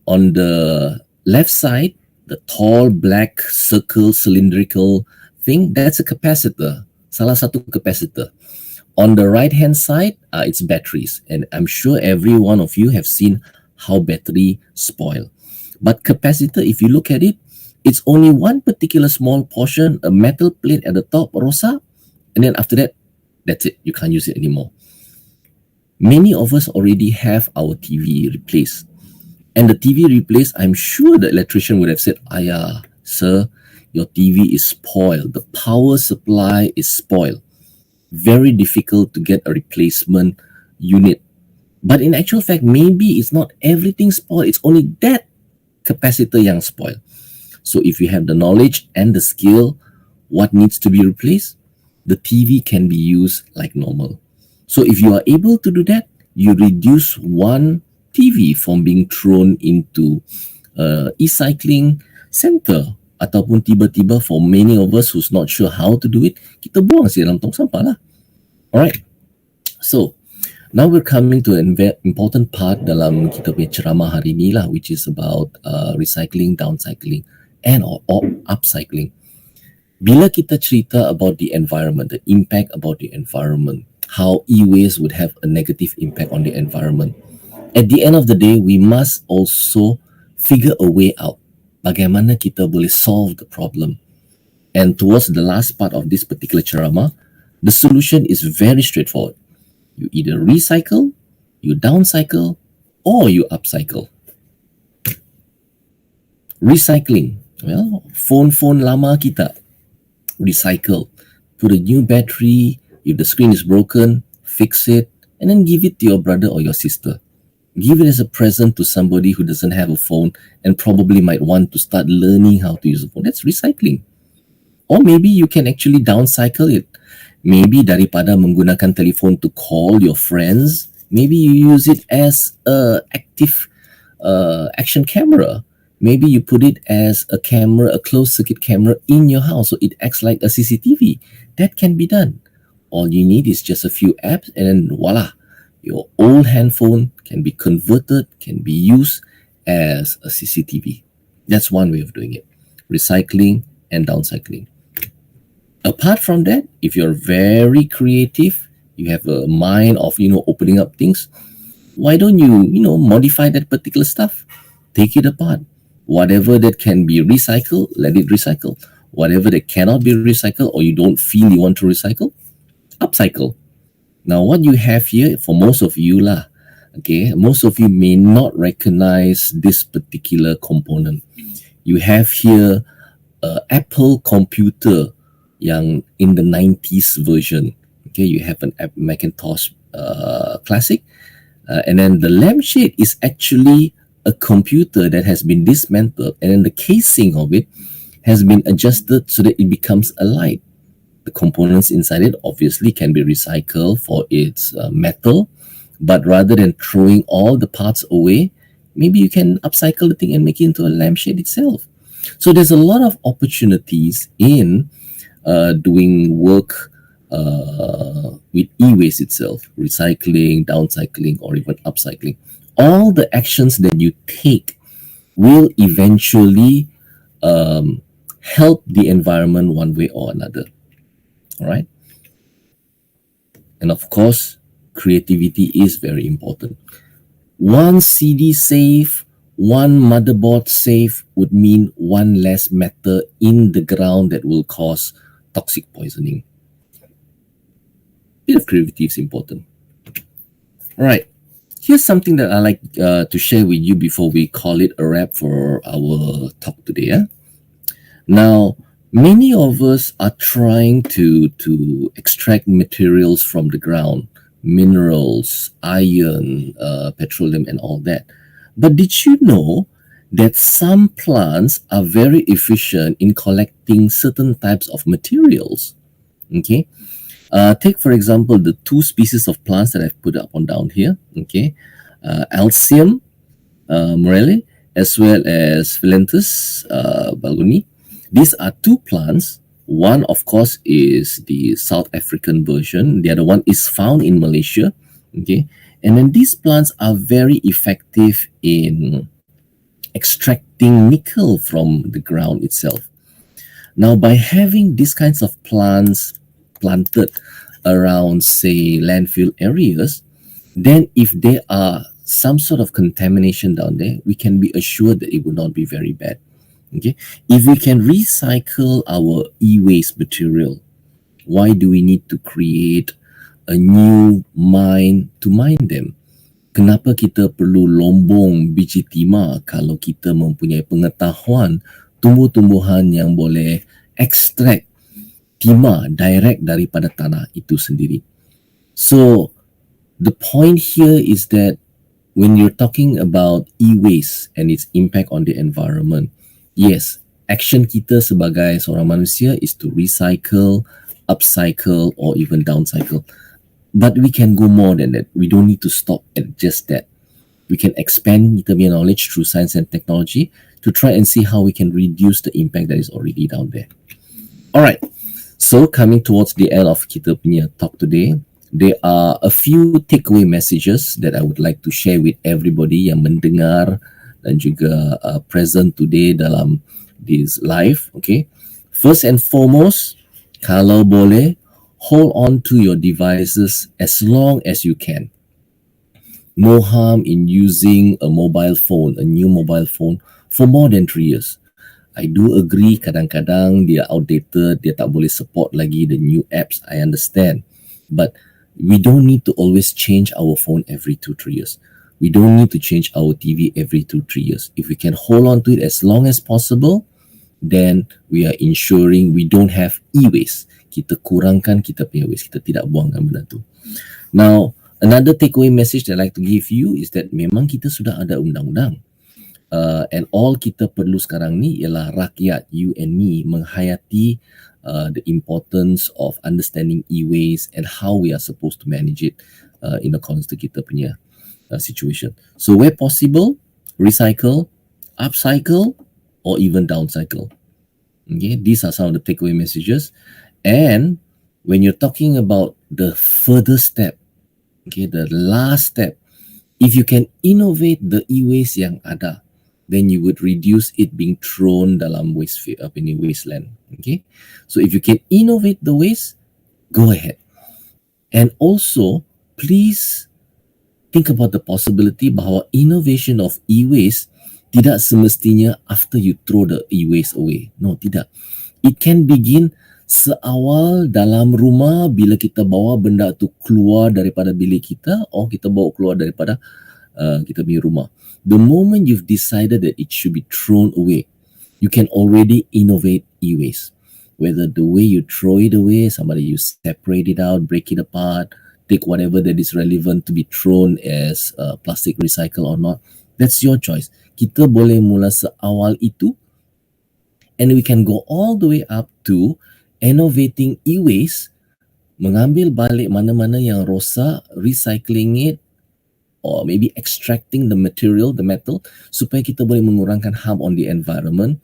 on the left side, the tall black circle cylindrical thing, that's a capacitor. Salah satu capacitor. On the right hand side, it's batteries. And I'm sure every one of you have seen how battery spoil. But capacitor, if you look at it, it's only one particular small portion, a metal plate at the top, rosak. And then after that, that's it. You can't use it anymore. Many of us already have our TV replaced. And the TV replaced, I'm sure the electrician would have said, "Ayah, sir, your TV is spoiled. The power supply is spoiled. Very difficult to get a replacement unit." But in actual fact, maybe it's not everything spoiled. It's only that capacitor yang spoiled. So if you have the knowledge and the skill, what needs to be replaced, the TV can be used like normal. So if you are able to do that, you reduce one TV from being thrown into e-cycling center. Ataupun tiba-tiba for many of us who's not sure how to do it, kita buang sih dalam tong sampah lah. Alright. So, now we're coming to an important part dalam kita punya ceramah hari ni lah, which is about recycling, downcycling, and or upcycling. Bila kita cerita about the environment, the impact about the environment, how e-waste would have a negative impact on the environment, at the end of the day, we must also figure a way out. Bagaimana kita boleh solve the problem. And towards the last part of this particular ceramah, the solution is very straightforward. You either recycle, you downcycle, or you upcycle. Recycling. Well, phone lama kita, recycle. Put a new battery. If the screen is broken, fix it, and then give it to your brother or your sister. Give it as a present to somebody who doesn't have a phone and probably might want to start learning how to use a phone. That's recycling. Or maybe you can actually downcycle it. Maybe daripada menggunakan telefon to call your friends, maybe you use it as a active action camera. Maybe you put it as a camera, a closed circuit camera in your house, so it acts like a CCTV. That can be done. All you need is just a few apps and then voila. Your old handphone can be converted, can be used as a CCTV. That's one way of doing it. Recycling and downcycling. Apart from that, if you're very creative, you have a mind of, opening up things, why don't you, modify that particular stuff? Take it apart. Whatever that can be recycled, let it recycle. Whatever that cannot be recycled or you don't feel you want to recycle, upcycle. Now, what you have here, for most of you lah, okay, most of you may not recognize this particular component. You have here a Apple computer yang in the 90s version. Okay, you have an Macintosh Classic, and then the lampshade is actually a computer that has been dismantled, and then the casing of it has been adjusted so that it becomes a light. The components inside it obviously can be recycled for its metal, but rather than throwing all the parts away, maybe you can upcycle the thing and make it into a lampshade itself. So there's a lot of opportunities in doing work with e-waste itself, recycling, downcycling, or even upcycling. All the actions that you take will eventually help the environment one way or another. All right. And of course, creativity is very important. One CD save, one motherboard save would mean one less matter in the ground that will cause toxic poisoning. Bit of creativity is important. All right. Here's something that I like to share with you before we call it a wrap for our talk today. Now, many of us are trying to extract materials from the ground, minerals, iron, petroleum, and all that. But did you know that some plants are very efficient in collecting certain types of materials? Okay. Take, for example, the two species of plants that I've put up on down here. Okay. Alcium morelli, as well as Philanthus balgoni. These are two plants. One, of course, is the South African version. The other one is found in Malaysia. Okay. And then these plants are very effective in extracting nickel from the ground itself. Now, by having these kinds of plants planted around, say, landfill areas, then if there are some sort of contamination down there, we can be assured that it will not be very bad. Okay, if we can recycle our e-waste material, why do we need to create a new mine to mine them? Kenapa kita perlu lombong biji timah kalau kita mempunyai pengetahuan tumbuh-tumbuhan yang boleh ekstrak timah direct daripada tanah itu sendiri? So, the point here is that when you're talking about e-waste and its impact on the environment, yes, action kita sebagai seorang manusia is to recycle, upcycle, or even downcycle. But we can go more than that. We don't need to stop at just that. We can expand kita punya knowledge through science and technology to try and see how we can reduce the impact that is already down there. Alright, so coming towards the end of kita punya talk today, there are a few takeaway messages that I would like to share with everybody yang mendengar dan juga present today dalam this live. Okay, first and foremost, kalau boleh, hold on to your devices as long as you can. No harm in using a mobile phone, a new mobile phone, for more than 3 years. I do agree kadang-kadang dia outdated, dia tak boleh support lagi the new apps, I understand. But we don't need to always change our phone every 2-3 years. We don't need to change our TV every 2-3 years. If we can hold on to it as long as possible, then we are ensuring we don't have e-waste. Kita kurangkan kita punya waste, kita tidak buangkan benda tu. Now, another takeaway message that I like to give you is that memang kita sudah ada undang-undang. And all kita perlu sekarang ni ialah rakyat, you and me, menghayati the importance of understanding e-waste and how we are supposed to manage it in accordance to kita punya situation. So where possible, recycle, upcycle, or even downcycle. Okay, these are some of the takeaway messages. And when you're talking about the further step, okay, the last step, if you can innovate the e-waste yang ada, then you would reduce it being thrown dalam wasteland. Okay, so if you can innovate the waste, go ahead. And also, please think about the possibility bahawa innovation of e-waste tidak semestinya after you throw the e-waste away. No, tidak. It can begin seawal dalam rumah bila kita bawa benda tu keluar daripada bilik kita, or kita bawa keluar daripada kita punya rumah. The moment you've decided that it should be thrown away, you can already innovate e-waste. Whether the way you throw it away, somebody you separate it out, break it apart, take whatever that is relevant to be thrown as plastic recycle or not, that's your choice. Kita boleh mula seawal itu, and we can go all the way up to innovating e-waste, mengambil balik mana-mana yang rosak, recycling it, or maybe extracting the material, the metal, supaya kita boleh mengurangkan harm on the environment,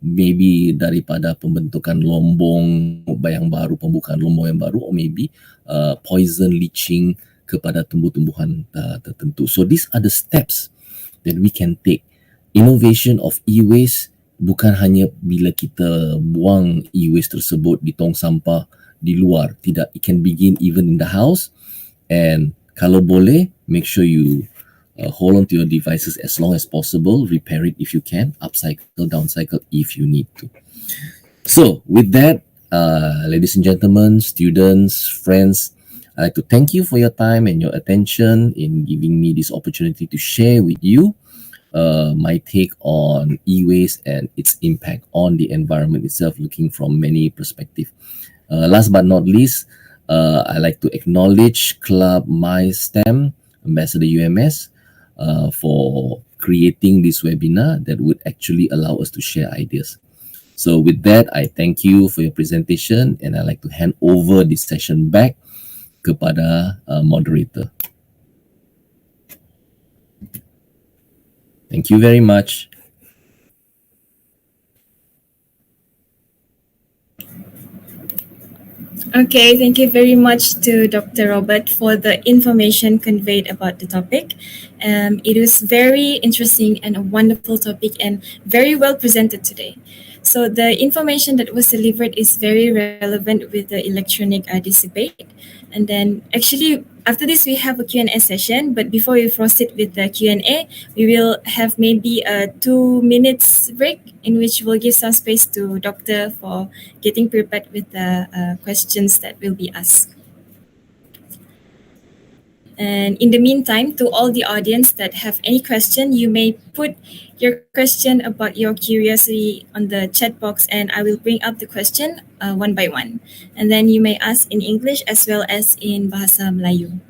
maybe daripada pembentukan lombong yang baru, pembukaan lombong yang baru, or maybe poison leaching kepada tumbuh-tumbuhan tertentu. So these are the steps that we can take. Innovation of e-waste bukan hanya bila kita buang e-waste tersebut di tong sampah di luar. Tidak, it can begin even in the house. And kalau boleh, make sure you hold on to your devices as long as possible. Repair it if you can. Upcycle, downcycle if you need to. So, with that, ladies and gentlemen, students, friends, I'd like to thank you for your time and your attention in giving me this opportunity to share with you my take on e-waste and its impact on the environment itself, looking from many perspectives. Last but not least, I like to acknowledge Club MySTEM Ambassador UMS for creating this webinar that would actually allow us to share ideas. So with that, I thank you for your presentation, and I'd like to hand over this session back kepada moderator. Thank you very much. Okay, thank you very much to Dr. Robert for the information conveyed about the topic. It was very interesting and a wonderful topic and very well presented today. So the information that was delivered is very relevant with the electronic debate. And then actually after this we have a Q&A session, but before we proceed with the Q&A, we will have maybe a 2 minutes break in which we'll give some space to Doctor for getting prepared with the questions that will be asked. And in the meantime, to all the audience that have any question, you may put your question about your curiosity on the chat box and I will bring up the question one by one. And then you may ask in English as well as in Bahasa Melayu.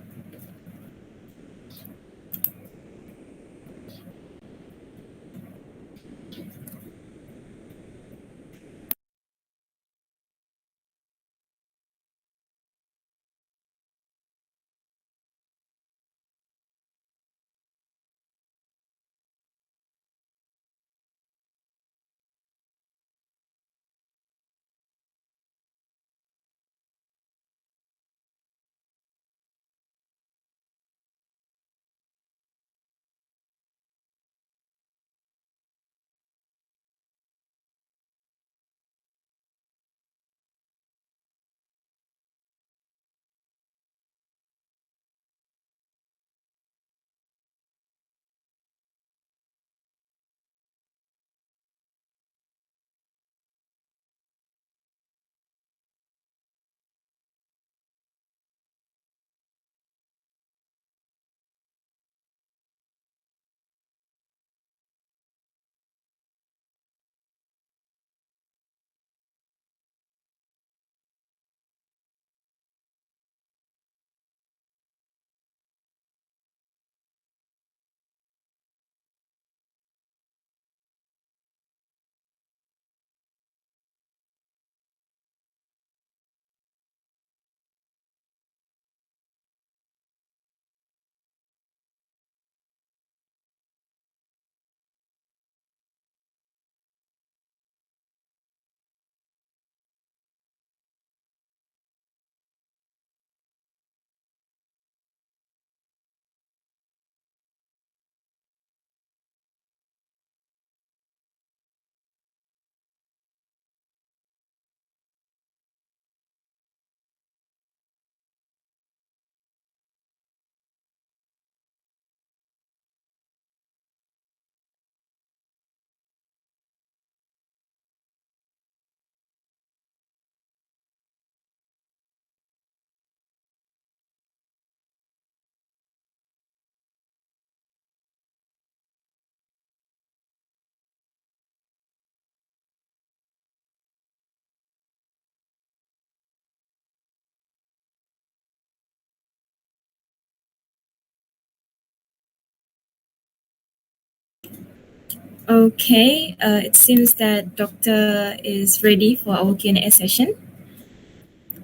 Okay, it seems that Doctor is ready for our Q&A session.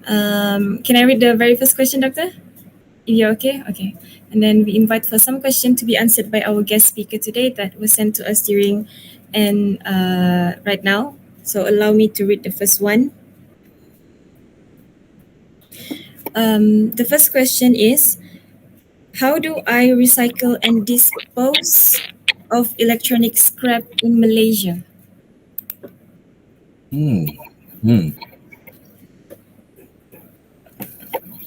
Can I read the very first question, Doctor? If you're okay? Okay. And then we invite for some question to be answered by our guest speaker today that was sent to us during and right now. So allow me to read the first one. The first question is, how do I recycle and dispose of electronic scrap in Malaysia?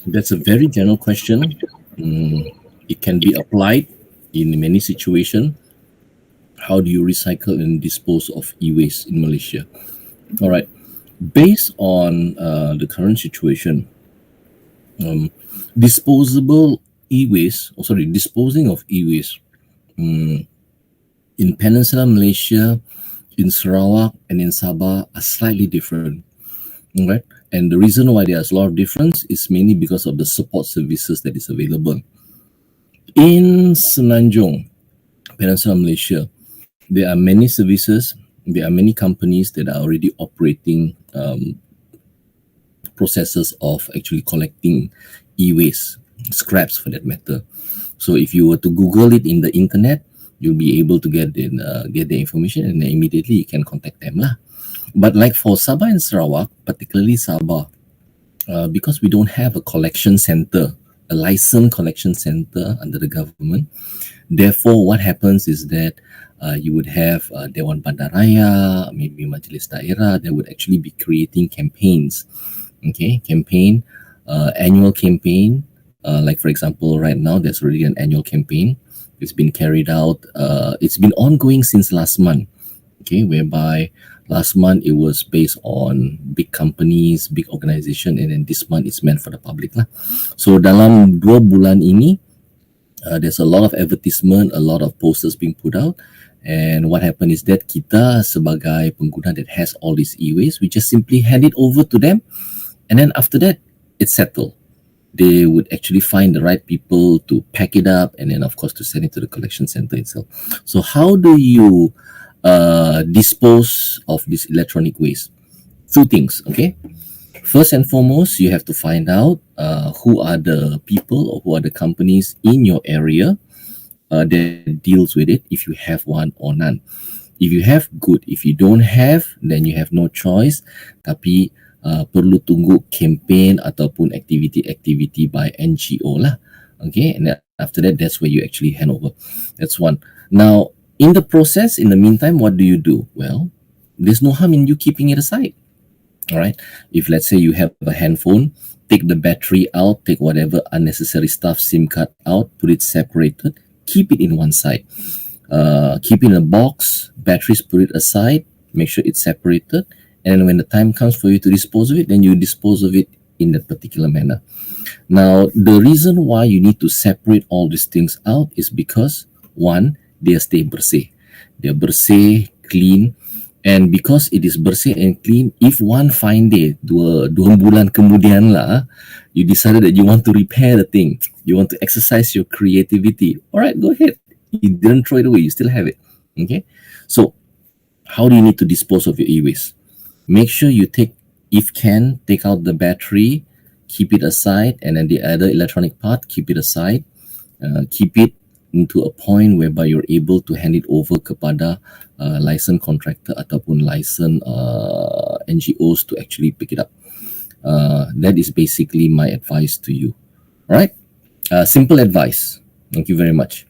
That's a very general question. It can be applied in many situations. How do you recycle and dispose of e-waste in Malaysia? All right. Based on the current situation, disposing of e-waste in Peninsular Malaysia, in Sarawak, and in Sabah are slightly different. Right? And the reason why there's a lot of difference is mainly because of the support services that is available. In Semenanjung, Peninsular Malaysia, there are many services, there are many companies that are already operating processes of actually collecting e-waste, scraps for that matter. So if you were to Google it in the internet, you'll be able to get the information, and then immediately you can contact them lah. But like for Sabah and Sarawak, particularly Sabah, because we don't have a collection center, a licensed collection center under the government, therefore what happens is that you would have Dewan Bandaraya, maybe Majlis Daerah, that would actually be creating campaigns. Okay, annual campaign. Like for example, right now there's already an annual campaign. It's been carried out. It's been ongoing since last month. Okay, whereby last month it was based on big companies, big organization, and then this month it's meant for the public lah. So dalam 2 bulan ini, there's a lot of advertisement, a lot of posters being put out. And what happened is that kita sebagai pengguna that has all these e-waste, we just simply hand it over to them. And then after that, it's settled. They would actually find the right people to pack it up and then, of course, to send it to the collection center itself. So how do you dispose of this electronic waste? 2 things, okay? First and foremost, you have to find out who are the people or who are the companies in your area that deals with it, if you have one or none. If you have, good. If you don't have, then you have no choice. Tapi perlu tunggu campaign ataupun activity by NGO lah. Okay, and then after that, that's where you actually hand over. That's one. Now, in the process, in the meantime, what do you do? Well, there's no harm in you keeping it aside. All right. If let's say you have a handphone, take the battery out, take whatever unnecessary stuff, SIM card out, put it separated, keep it in one side. Keep it in a box, batteries, put it aside, make sure it's separated. And when the time comes for you to dispose of it, then you dispose of it in that particular manner. Now, the reason why you need to separate all these things out is because, one, they stay bersih. They're bersih, clean. And because it is bersih and clean, if one fine day, 2 bulan kemudian lah, you decided that you want to repair the thing, you want to exercise your creativity, all right, go ahead. You didn't throw it away, you still have it. Okay? So, how do you need to dispose of your e-waste? Make sure you take out the battery, keep it aside, and then the other electronic part, keep it aside. Keep it into a point whereby you're able to hand it over kepada licensed contractor ataupun licensed NGOs to actually pick it up. That is basically my advice to you. All right? Simple advice. Thank you very much.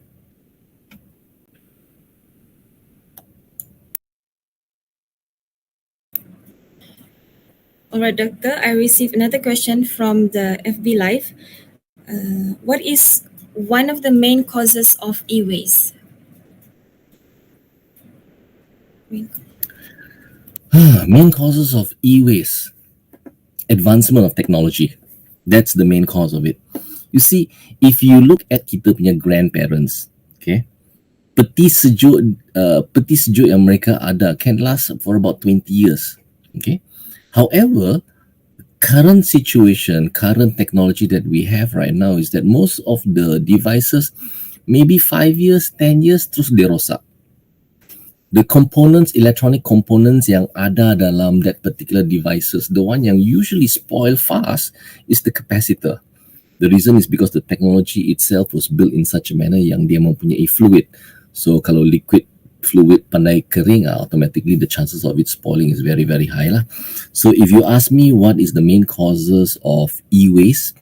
All right, Doctor, I received another question from the FB Live. What is one of the main causes of e-waste? Main causes of e-waste. Advancement of technology. That's the main cause of it. You see, if you look at kita punya grandparents, okay, peti sejuk yang mereka ada can last for about 20 years, okay. However, current situation, current technology that we have right now is that most of the devices, maybe 5 years, 10 years, terus dia rosak. The components, electronic components yang ada dalam that particular devices, the one yang usually spoil fast is the capacitor. The reason is because the technology itself was built in such a manner yang dia mempunyai fluid. So kalau liquid fluid pandai kering, automatically the chances of it spoiling is very, very high lah. So if you ask me what is the main causes of e-waste,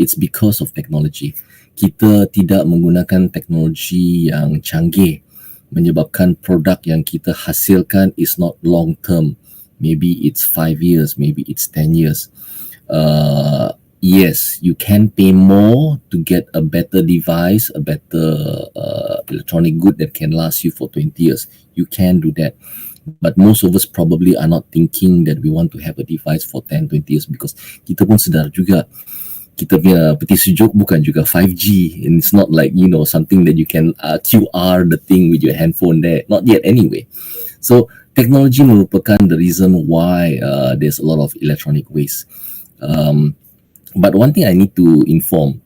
it's because of technology. Kita tidak menggunakan teknologi yang canggih, menyebabkan produk yang kita hasilkan is not long term. Maybe it's 5 years, maybe it's 10 years. Yes, you can pay more to get a better device, a better electronic good that can last you for 20 years. You can do that. But most of us probably are not thinking that we want to have a device for 10, 20 years because kita pun sedar juga kita punya peti sejuk bukan juga 5G, and it's not like, you know, something that you can QR the thing with your handphone there, not yet anyway. So teknologi merupakan the reason why there's a lot of electronic waste. But one thing I need to inform,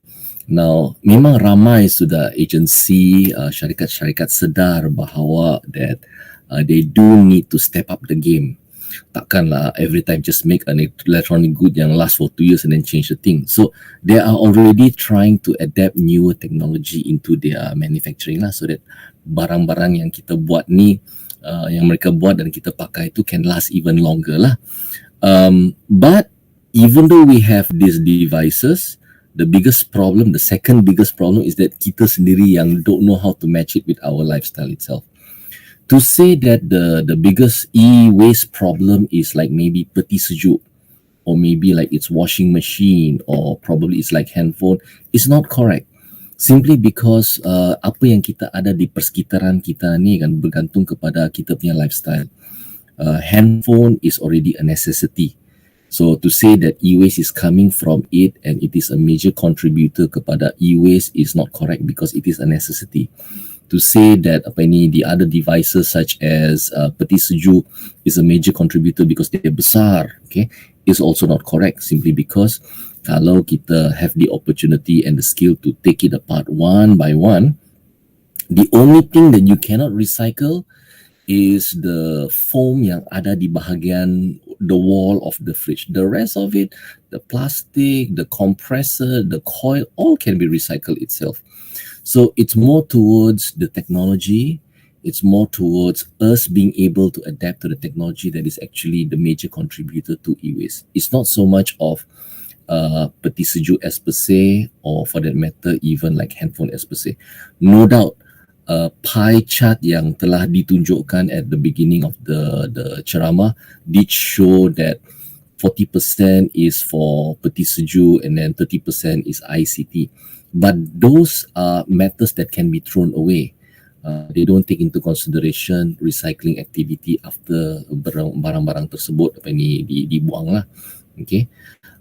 now memang ramai sudah agensi, syarikat-syarikat sedar bahawa that they do need to step up the game. Takkanlah every time just make an electronic good yang last for 2 years and then change the thing. So they are already trying to adapt newer technology into their manufacturing lah, so that barang-barang yang kita buat ni, yang mereka buat dan kita pakai itu can last even longer lah. But even though we have these devices, the second biggest problem is that kita sendiri yang don't know how to match it with our lifestyle itself. To say that the biggest e-waste problem is like maybe peti sejuk, or maybe like it's washing machine, or probably it's like handphone, is not correct. Simply because apa yang kita ada di persekitaran kita ni kan bergantung kepada kita punya lifestyle. Handphone is already a necessity. So to say that e-waste is coming from it and it is a major contributor kepada e-waste is not correct, because it is a necessity. To say that the other devices such as peti sejuk is a major contributor because they're besar, okay, is also not correct, simply because kalau kita have the opportunity and the skill to take it apart one by one, the only thing that you cannot recycle is the foam yang ada di bahagian the wall of the fridge. The rest of it, the plastic, the compressor, the coil, all can be recycled itself. So it's more towards the technology, it's more towards us being able to adapt to the technology that is actually the major contributor to e-waste. It's not so much of peti sejuk as per se, or for that matter even like handphone as per se. No doubt, pie chart yang telah ditunjukkan at the beginning of the ceramah did show that 40% is for peti sejuk and then 30% is ICT. But those are matters that can be thrown away. They don't take into consideration recycling activity after barang-barang tersebut dibuang lah. Okay,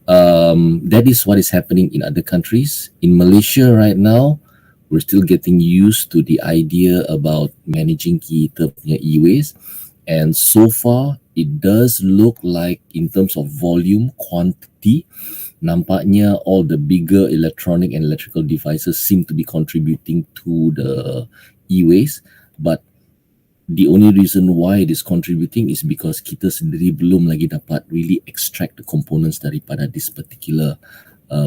that is what is happening in other countries. In Malaysia right now, we're still getting used to the idea about managing kita punya e-waste, and so far it does look like in terms of volume, quantity, nampaknya all the bigger electronic and electrical devices seem to be contributing to the e-waste. But the only reason why it is contributing is because kita sendiri belum lagi dapat really extract the components daripada this particular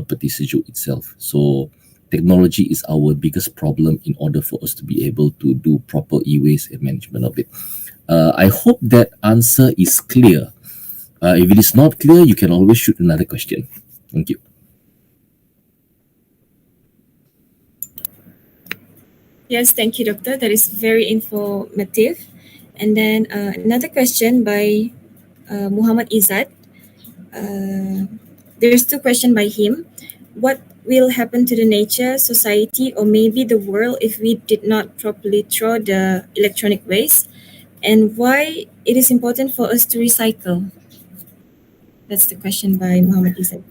peti sejuk itself. So technology is our biggest problem in order for us to be able to do proper e-waste and management of it. I hope that answer is clear. If it is not clear, you can always shoot another question. Thank you. Yes, thank you, Doctor. That is very informative. And then another question by Muhammad Izzat. There's two questions by him. What will happen to the nature, society, or maybe the world if we did not properly throw the electronic waste? And why it is important for us to recycle? That's the question by Muhammad Izzat.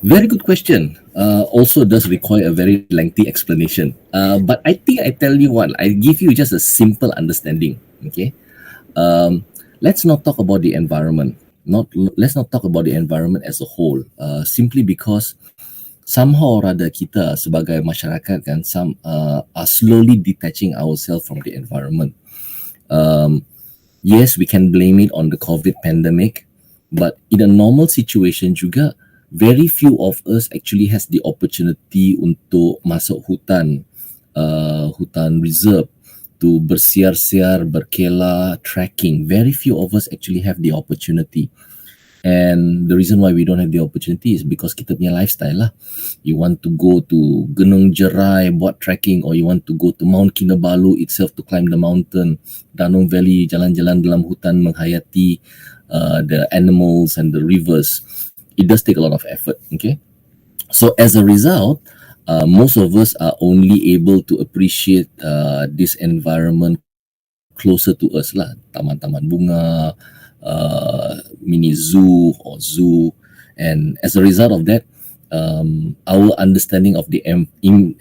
Very good question. Also does require a very lengthy explanation. But I think I tell you what, I give you just a simple understanding. Okay. Let's not talk about the environment. Let's not talk about the environment as a whole. Simply because somehow or other kita sebagai masyarakat kan, are slowly detaching ourselves from the environment. Yes, we can blame it on the COVID pandemic, but in a normal situation juga, very few of us actually has the opportunity untuk masuk hutan reserve, to bersiar-siar, berkelah, trekking. Very few of us actually have the opportunity. And the reason why we don't have the opportunity is because kita punya lifestyle lah. You want to go to Gunung Jerai buat trekking, or you want to go to Mount Kinabalu itself to climb the mountain, Danong Valley, jalan-jalan dalam hutan menghayati the animals and the rivers. It does take a lot of effort, okay? So as a result, most of us are only able to appreciate this environment closer to us lah. Taman-taman bunga, mini zoo or zoo. And as a result of that, our understanding of the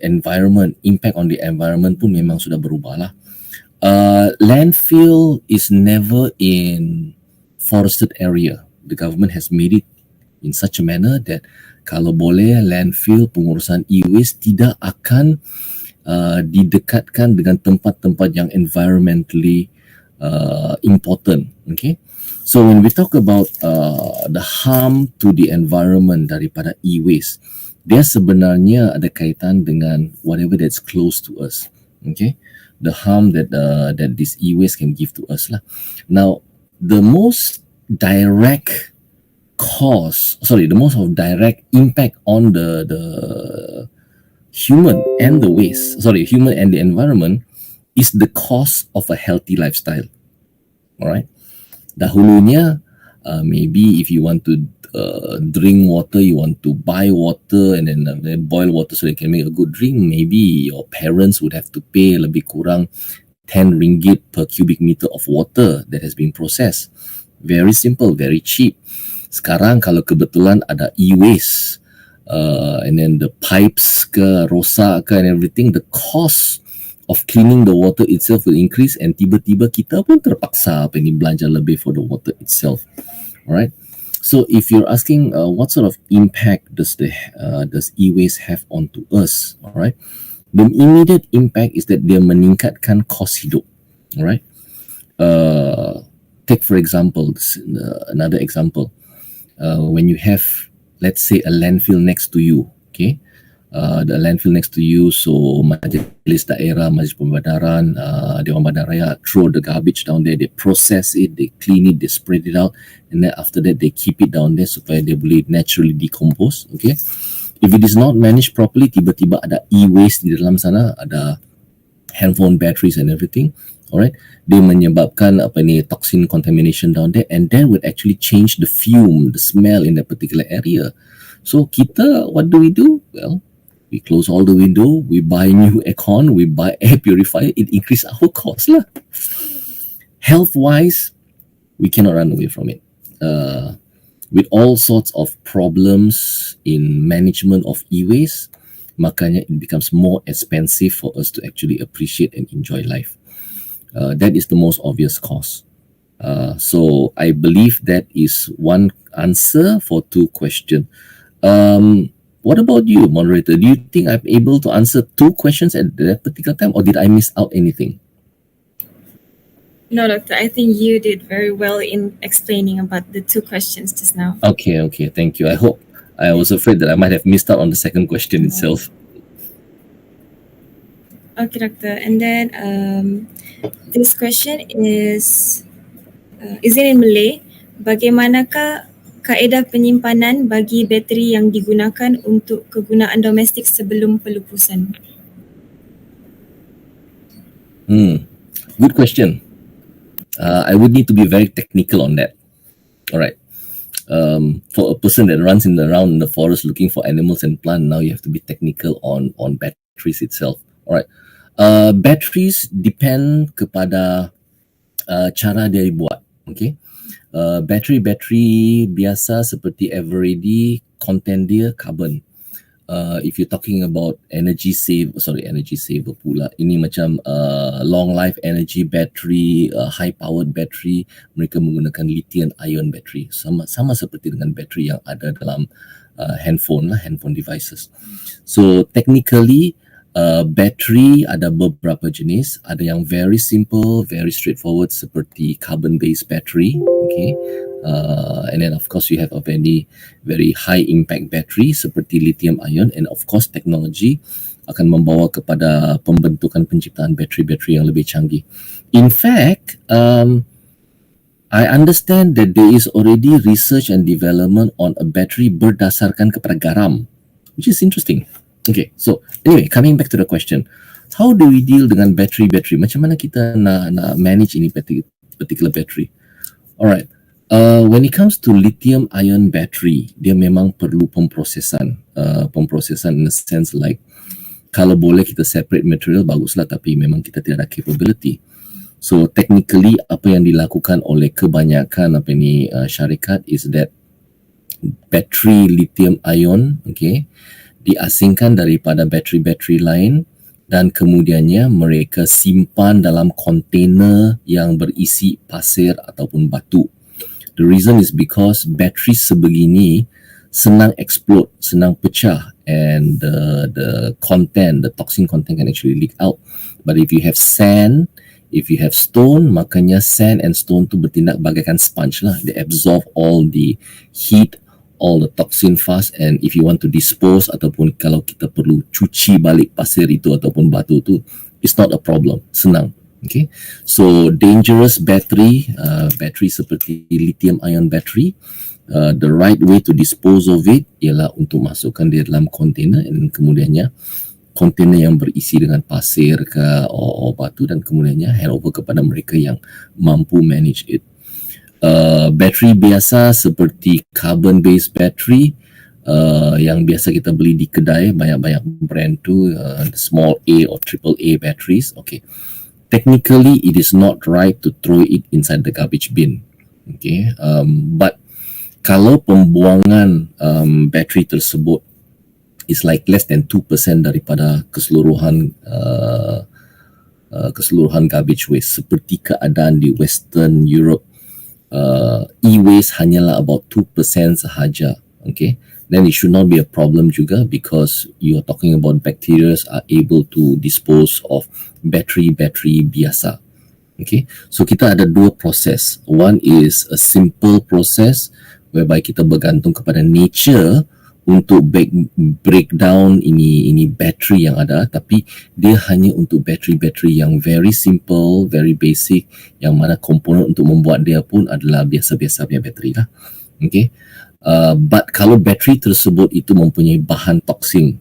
environment, impact on the environment pun memang sudah berubah lah. Landfill is never in forested area. The government has made it in such a manner that kalau boleh landfill, pengurusan e-waste tidak akan didekatkan dengan tempat-tempat yang environmentally important. Okay, so when we talk about the harm to the environment daripada e-waste, dia sebenarnya ada kaitan dengan whatever that's close to us. Okay, the harm that this e-waste can give to us lah. Now, the most direct direct impact on the human and the environment is the cost of a healthy lifestyle. Alright, dahulunya maybe if you want to drink water, you want to buy water and then boil water so they can make a good drink, maybe your parents would have to pay lebih kurang 10 ringgit per cubic meter of water that has been processed. Very simple, very cheap. Sekarang kalau kebetulan ada e-waste and then the pipes ke rosak ke and everything, the cost of cleaning the water itself will increase and tiba-tiba kita pun terpaksa belanja lebih for the water itself. Alright. So if you're asking what sort of impact does e-waste have onto us, alright, the immediate impact is that dia meningkatkan kos hidup. Alright. Take for example, another example, when you have, let's say, a landfill next to you, okay, the landfill next to you, so majlis daerah, majlis pembadaran, Dewan Bandar Raya throw the garbage down there, they process it, they clean it, they spread it out, and then after that they keep it down there supaya dia boleh naturally decompose. Okay, if it is not managed properly, tiba-tiba ada e-waste di dalam sana, ada handphone batteries and everything. Alright, dia menyebabkan toxin contamination down there, and that would actually change the fume, the smell in that particular area. So kita, what do? Well, we close all the window, we buy new aircon, we buy air purifier, it increase our cost lah. Health-wise, we cannot run away from it. With all sorts of problems in management of e-waste, makanya it becomes more expensive for us to actually appreciate and enjoy life. That is the most obvious cause. So I believe that is one answer for two questions. What about you, moderator? Do you think I'm able to answer two questions at that particular time, or did I miss out anything? No, Doctor, I think you did very well in explaining about the two questions just now. Okay, thank you. I was afraid that I might have missed out on the second question itself. Okay, Doctor. And then this question is it in Malay? Bagaimanakah kaedah penyimpanan bagi bateri yang digunakan untuk kegunaan domestik sebelum pelupusan? Good question. I would need to be very technical on that. All right. For a person that runs around in the forest looking for animals and plants, now you have to be technical on batteries itself. All right. Batteries depend kepada cara dia dibuat. Okay. Bateri biasa seperti Eveready, content dia carbon. If you're talking about energy saver pula, ini macam long life energy battery, high powered battery, mereka menggunakan lithium ion battery, sama seperti dengan battery yang ada dalam handphone devices. So technically battery ada beberapa jenis, ada yang very simple, very straightforward seperti carbon based battery, okay. And then of course you have a very very high impact battery seperti lithium ion, and of course teknologi akan membawa kepada pembentukan penciptaan bateri-bateri yang lebih canggih. In fact, I understand that there is already research and development on a battery berdasarkan kepada garam, which is interesting. Okay, so anyway, coming back to the question, how do we deal dengan bateri? Macam mana kita nak manage ini particular battery? Alright. When it comes to lithium ion battery, dia memang perlu pemprosesan in a sense like kalau boleh kita separate material baguslah, tapi memang kita tidak ada capability. So technically apa yang dilakukan oleh kebanyakan syarikat is that bateri lithium ion, okay, diasingkan daripada bateri-bateri lain dan kemudiannya mereka simpan dalam kontainer yang berisi pasir ataupun batu. The reason is because bateri sebegini senang explode, senang pecah, and the content, the toxin content can actually leak out. But if you have sand, if you have stone, makanya sand and stone tu bertindak bagaikan sponge lah. They absorb all the heat, all the toxin fast, and if you want to dispose ataupun kalau kita perlu cuci balik pasir itu ataupun batu tu, it's not a problem, senang. Okay, so dangerous battery, battery seperti lithium ion battery, the right way to dispose of it ialah untuk masukkan dia dalam container dan kemudiannya container yang berisi dengan pasir ke or batu dan kemudiannya hand over kepada mereka yang mampu manage it. Bateri biasa seperti carbon based battery yang biasa kita beli di kedai, banyak-banyak brand tu, small A or triple A batteries. Okay, technically it is not right to throw it inside the garbage bin. Okay, but kalau pembuangan bateri tersebut is like less than 2% daripada keseluruhan garbage waste, seperti keadaan di Western Europe, e-waste hanyalah about 2% sahaja, okay, then it should not be a problem juga because you are talking about bacteria are able to dispose of bateri biasa. Okay, so kita ada dua proses. One is a simple process whereby kita bergantung kepada nature untuk break down ini bateri yang ada, tapi dia hanya untuk bateri yang very simple, very basic, yang mana komponen untuk membuat dia pun adalah biasa-biasa punya bateri lah. Okay, but kalau bateri tersebut itu mempunyai bahan toksin,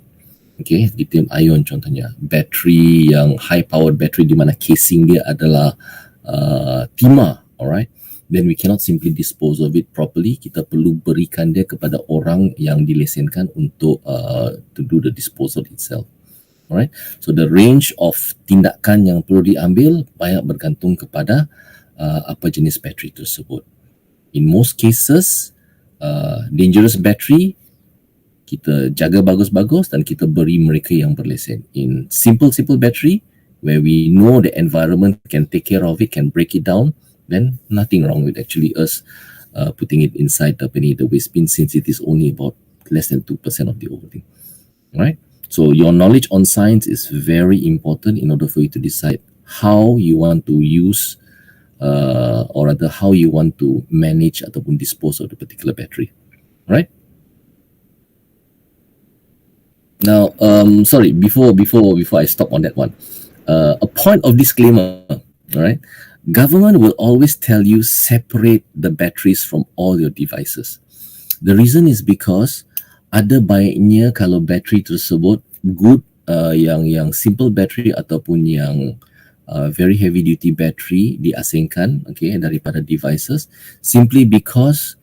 okay, lithium ion contohnya, bateri yang high powered bateri di mana casing dia adalah timah, alright, then we cannot simply dispose of it properly. Kita perlu berikan dia kepada orang yang dilesenkan untuk to do the disposal itself. Alright, so the range of tindakan yang perlu diambil banyak bergantung kepada apa jenis bateri tersebut. In most cases, dangerous battery kita jaga bagus-bagus dan kita beri mereka yang berlesen. In simple battery where we know the environment can take care of it, can break it down, then nothing wrong with actually us putting it inside the waste bin, since it is only about less than 2% of the whole thing. Right? So your knowledge on science is very important in order for you to decide how you want to use or rather how you want to manage ataupun dispose of the particular battery. Right? Now, sorry, before I stop on that one, a point of disclaimer, all right? Government will always tell you separate the batteries from all your devices. The reason is because ada baiknya kalau bateri tersebut good, yang simple battery ataupun yang very heavy duty battery diasingkan, okay, daripada devices, simply because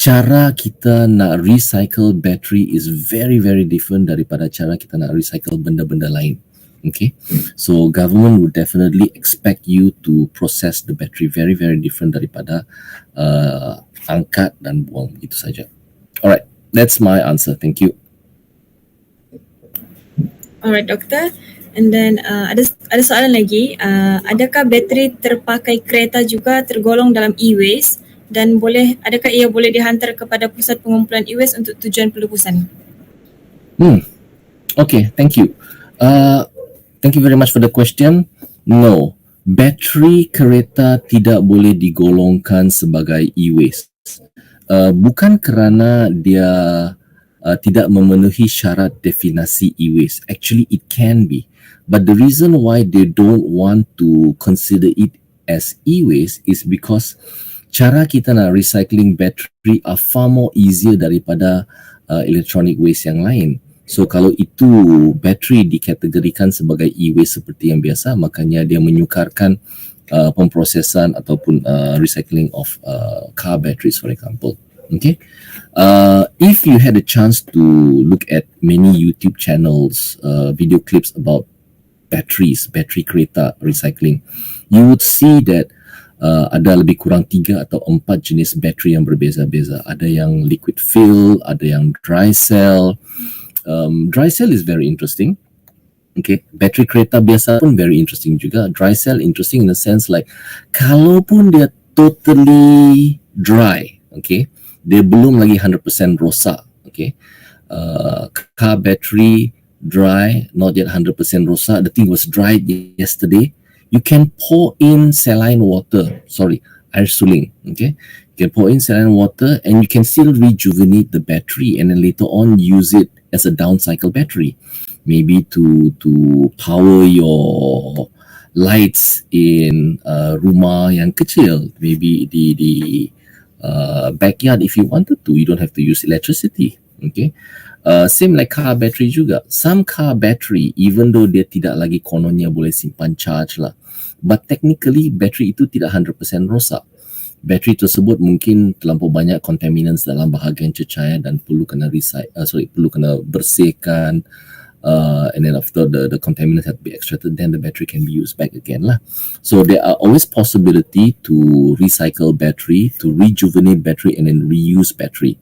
cara kita nak recycle battery is very different daripada cara kita nak recycle benda-benda lain. Okay, so government would definitely expect you to process the battery very different daripada angkat dan buang, begitu saja. Alright, that's my answer. Thank you. Alright, Doktor. And then ada soalan lagi. Adakah bateri terpakai kereta juga tergolong dalam e-waste dan adakah ia boleh dihantar kepada pusat pengumpulan e-waste untuk tujuan pelupusan? Okay, thank you. Thank you very much for the question. No, bateri kereta tidak boleh digolongkan sebagai e-waste. Bukan kerana dia tidak memenuhi syarat definisi e-waste. Actually, it can be. But the reason why they don't want to consider it as e-waste is because cara kita nak recycling battery are far more easier daripada electronic waste yang lain. So kalau itu bateri dikategorikan sebagai e-waste seperti yang biasa, makanya dia menyukarkan pemprosesan ataupun recycling of car batteries, for example. Okay, if you had a chance to look at many YouTube channels, video clips about battery kereta recycling, you would see that ada lebih kurang 3 atau 4 jenis bateri yang berbeza-beza. Ada yang liquid fill, ada yang dry cell. Dry cell is very interesting. Okay, bateri kereta biasa pun very interesting juga. Dry cell interesting in the sense like, kalaupun dia totally dry, okay, dia belum lagi 100% rosak, okay. Car battery dry, not yet 100% rosak. The thing was dried yesterday. You can pour in saline water, air suling, okay. You can pour in saline water and you can still rejuvenate the battery and then later on use it as a down cycle battery, maybe to power your lights in rumah yang kecil, maybe di backyard if you wanted to. You don't have to use electricity, okay. Same like car battery juga. Some car battery, even though dia tidak lagi kononnya boleh simpan charge lah, but technically battery itu tidak 100% rosak. Bateri tersebut mungkin terlampau banyak contaminants dalam bahagian cecair dan perlu kena bersihkan, and then after the contaminants have to be extracted, then the battery can be used back again lah. So there are always possibility to recycle battery, to rejuvenate battery and then reuse battery.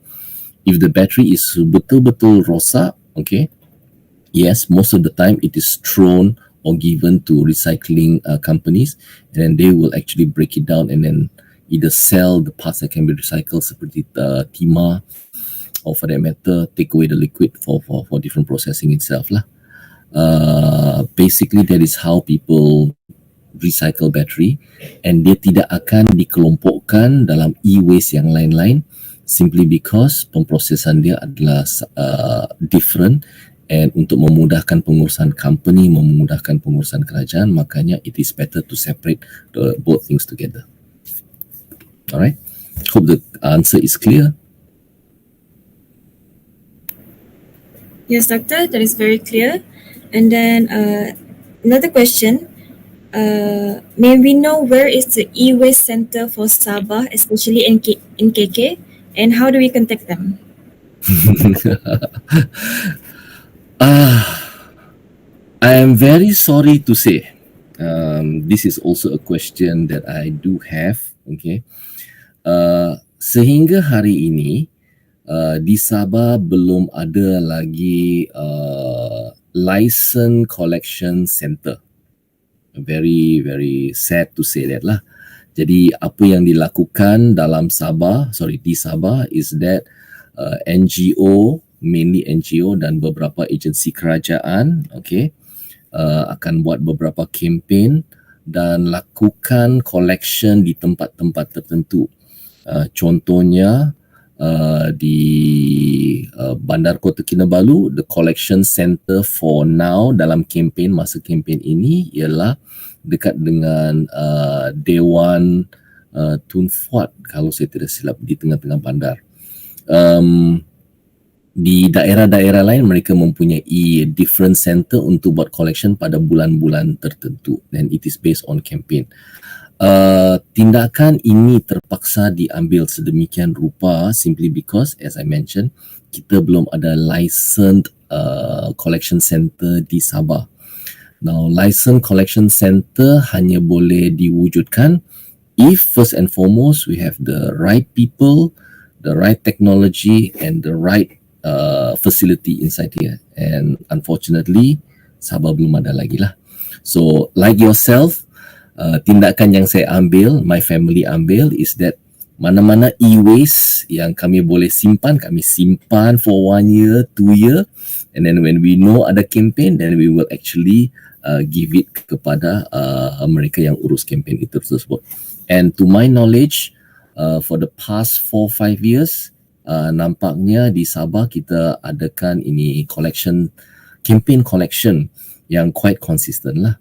If the battery is betul-betul rosak, okay, yes, most of the time it is thrown or given to recycling companies, and then they will actually break it down and then either sell the parts that can be recycled seperti timah, or for that matter take away the liquid for different processing itself lah. Basically that is how people recycle battery, and dia tidak akan dikelompokkan dalam e-waste yang lain-lain simply because pemprosesan dia adalah different, and untuk memudahkan pengurusan company, memudahkan pengurusan kerajaan, makanya it is better to separate both things together. Alright, hope the answer is clear. Yes, Doctor, that is very clear. And then another question, may we know where is the e-waste center for Sabah, especially in KK, and how do we contact them? I am very sorry to say, this is also a question that I do have, okay. Sehingga hari ini di Sabah belum ada lagi license collection center. Very sad to say that lah. Jadi apa yang dilakukan di Sabah is that NGO, mainly NGO dan beberapa agensi kerajaan, okay, akan buat beberapa kempen dan lakukan collection di tempat-tempat tertentu. Contohnya di Bandar Kota Kinabalu, the collection center for now dalam masa kempen ini ialah dekat dengan Dewan Tun Fuad, kalau saya tidak silap, di tengah-tengah bandar. Di daerah-daerah lain mereka mempunyai different center untuk buat collection pada bulan-bulan tertentu, and it is based on campaign. Tindakan ini terpaksa diambil sedemikian rupa simply because, as I mentioned, kita belum ada licensed collection center di Sabah. Now, licensed collection center hanya boleh diwujudkan if first and foremost we have the right people, the right technology and the right facility inside here. And unfortunately, Sabah belum ada lagi lah. So, like yourself, tindakan yang saya ambil, my family ambil, is that mana-mana e-waste yang kami boleh simpan, kami simpan for 1 year, 2 year, and then when we know ada campaign, then we will actually give it kepada mereka yang urus campaign itu tersebut. And to my knowledge, for the past 4-5 years, nampaknya di Sabah kita adakan ini campaign collection yang quite consistent lah.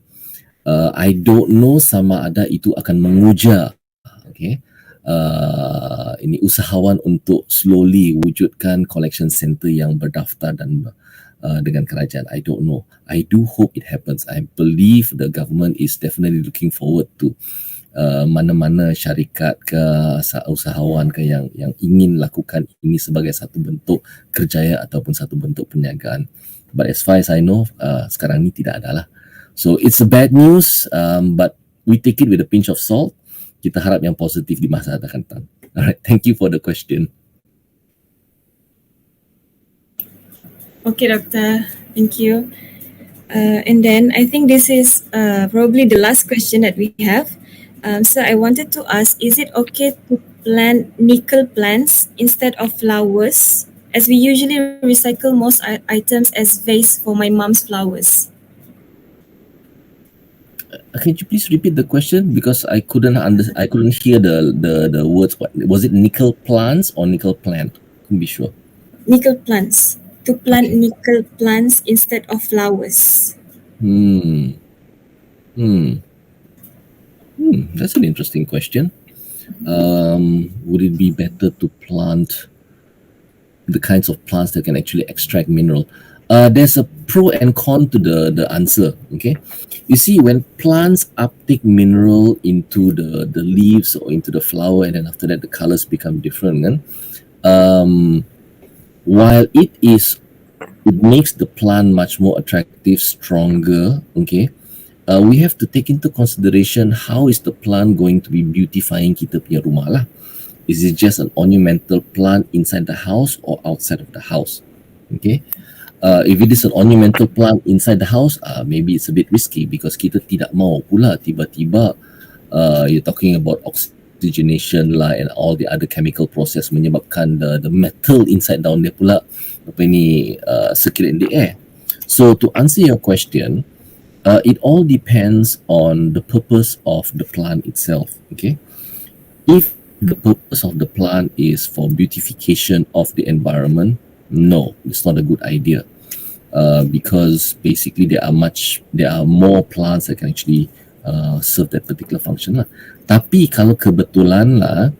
I don't know sama ada itu akan mengujar, okay, ini usahawan untuk slowly wujudkan collection center yang berdaftar dan dengan kerajaan. I don't know. I do hope it happens. I believe the government is definitely looking forward to mana-mana syarikat ke usahawan ke yang ingin lakukan ini sebagai satu bentuk kerjaya ataupun satu bentuk perniagaan. But as far as I know, sekarang ni tidak ada lah. So it's a bad news, but we take it with a pinch of salt. kita harap yang positif di masa akan datang. Alright, thank you for the question. Okay, Doctor. Thank you. And then I think this is probably the last question that we have. So I wanted to ask, is it okay to plant nickel plants instead of flowers? As we usually recycle most items as vase for my mom's flowers. Can you please repeat the question, because I couldn't hear the words. What was it? Nickel plants or nickel plant? Couldn't be sure. Nickel plants. To plant nickel plants instead of flowers. That's an interesting question. Would it be better to plant the kinds of plants that can actually extract mineral? There's a pro and con to the answer. Okay, you see, when plants uptake mineral into the leaves or into the flower, and then after that the colors become different, kan? While it makes the plant much more attractive, stronger, okay, we have to take into consideration how is the plant going to be beautifying kita punya rumah lah. Is it just an ornamental plant inside the house or outside of the house? Okay, if it is an ornamental plant inside the house, maybe it's a bit risky, because kita tidak mau pula tiba-tiba you're talking about oxygenation lah and all the other chemical process menyebabkan the metal inside down there pula circulate in the air. So to answer your question, it all depends on the purpose of the plant itself. Okay, if the purpose of the plant is for beautification of the environment, no, it's not a good idea, because basically there are more plants that can actually serve that particular function lah. Tapi kalau kebetulan lah,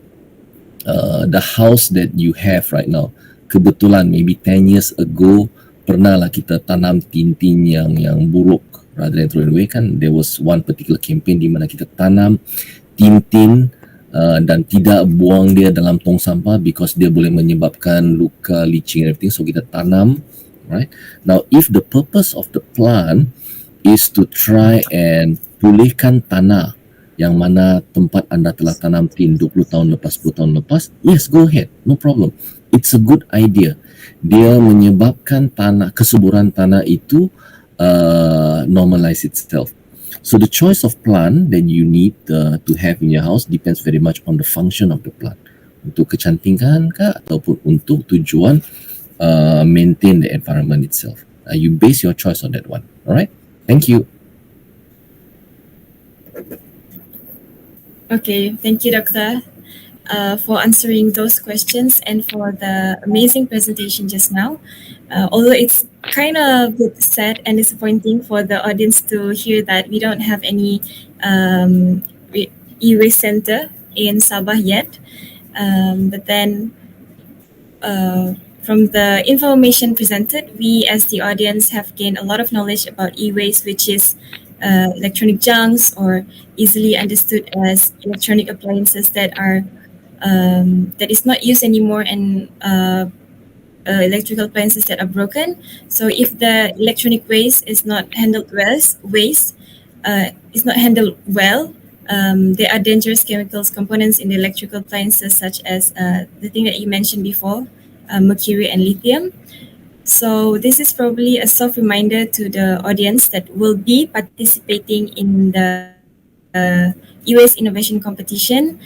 the house that you have right now, kebetulan maybe 10 years ago pernah lah kita tanam tintin yang buruk rather than throw it away, kan. There was one particular campaign di mana kita tanam tintin dan tidak buang dia dalam tong sampah, because dia boleh menyebabkan luka, licin and everything. So kita tanam, right? Now, if the purpose of the plant is to try and pulihkan tanah yang mana tempat anda telah tanam tin 20 tahun lepas, 10 tahun lepas, yes, go ahead, no problem. It's a good idea. Dia menyebabkan kesuburan tanah itu normalize itself. So the choice of plant that you need to have in your house depends very much on the function of the plant. Untuk kecantikan kah, ataupun untuk tujuan maintain the environment itself. You base your choice on that one. Alright? Thank you. Okay, thank you, Doctor, for answering those questions and for the amazing presentation just now. Although it's kind of sad and disappointing for the audience to hear that we don't have any e-waste center in Sabah yet. But then from the information presented, we as the audience have gained a lot of knowledge about e-waste, which is electronic junks, or easily understood as electronic appliances that are that is not used anymore, and electrical appliances that are broken. So if the electronic waste is not handled well, there are dangerous chemicals components in the electrical appliances, such as the thing that you mentioned before, mercury and lithium. So this is probably a soft reminder to the audience that will be participating in the e-waste innovation competition.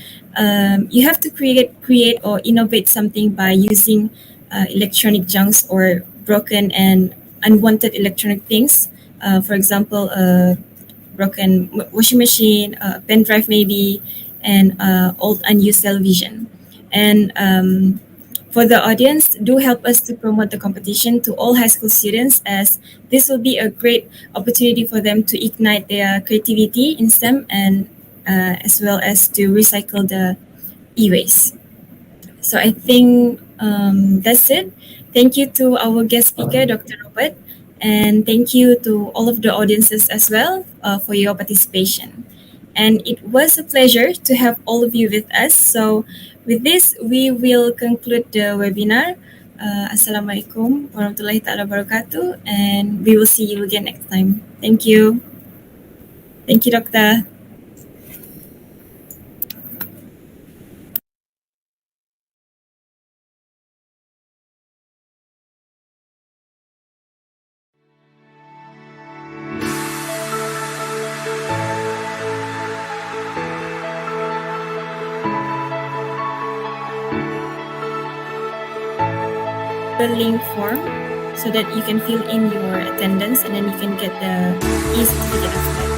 You have to create or innovate something by using electronic junks or broken and unwanted electronic things. For example, a broken washing machine, a pen drive maybe, and old unused television. And for the audience, do help us to promote the competition to all high school students, as this will be a great opportunity for them to ignite their creativity in STEM, and as well as to recycle the e-waste. So I think that's it. Thank you to our guest speaker, Dr. Robert, and thank you to all of the audiences as well for your participation. And it was a pleasure to have all of you with us. So with this, we will conclude the webinar. Assalamualaikum warahmatullahi ta'ala wabarakatuh, and we will see you again next time. Thank you. Thank you, Doctor. the link form so that you can fill in your attendance and then you can get the e-certificate after that.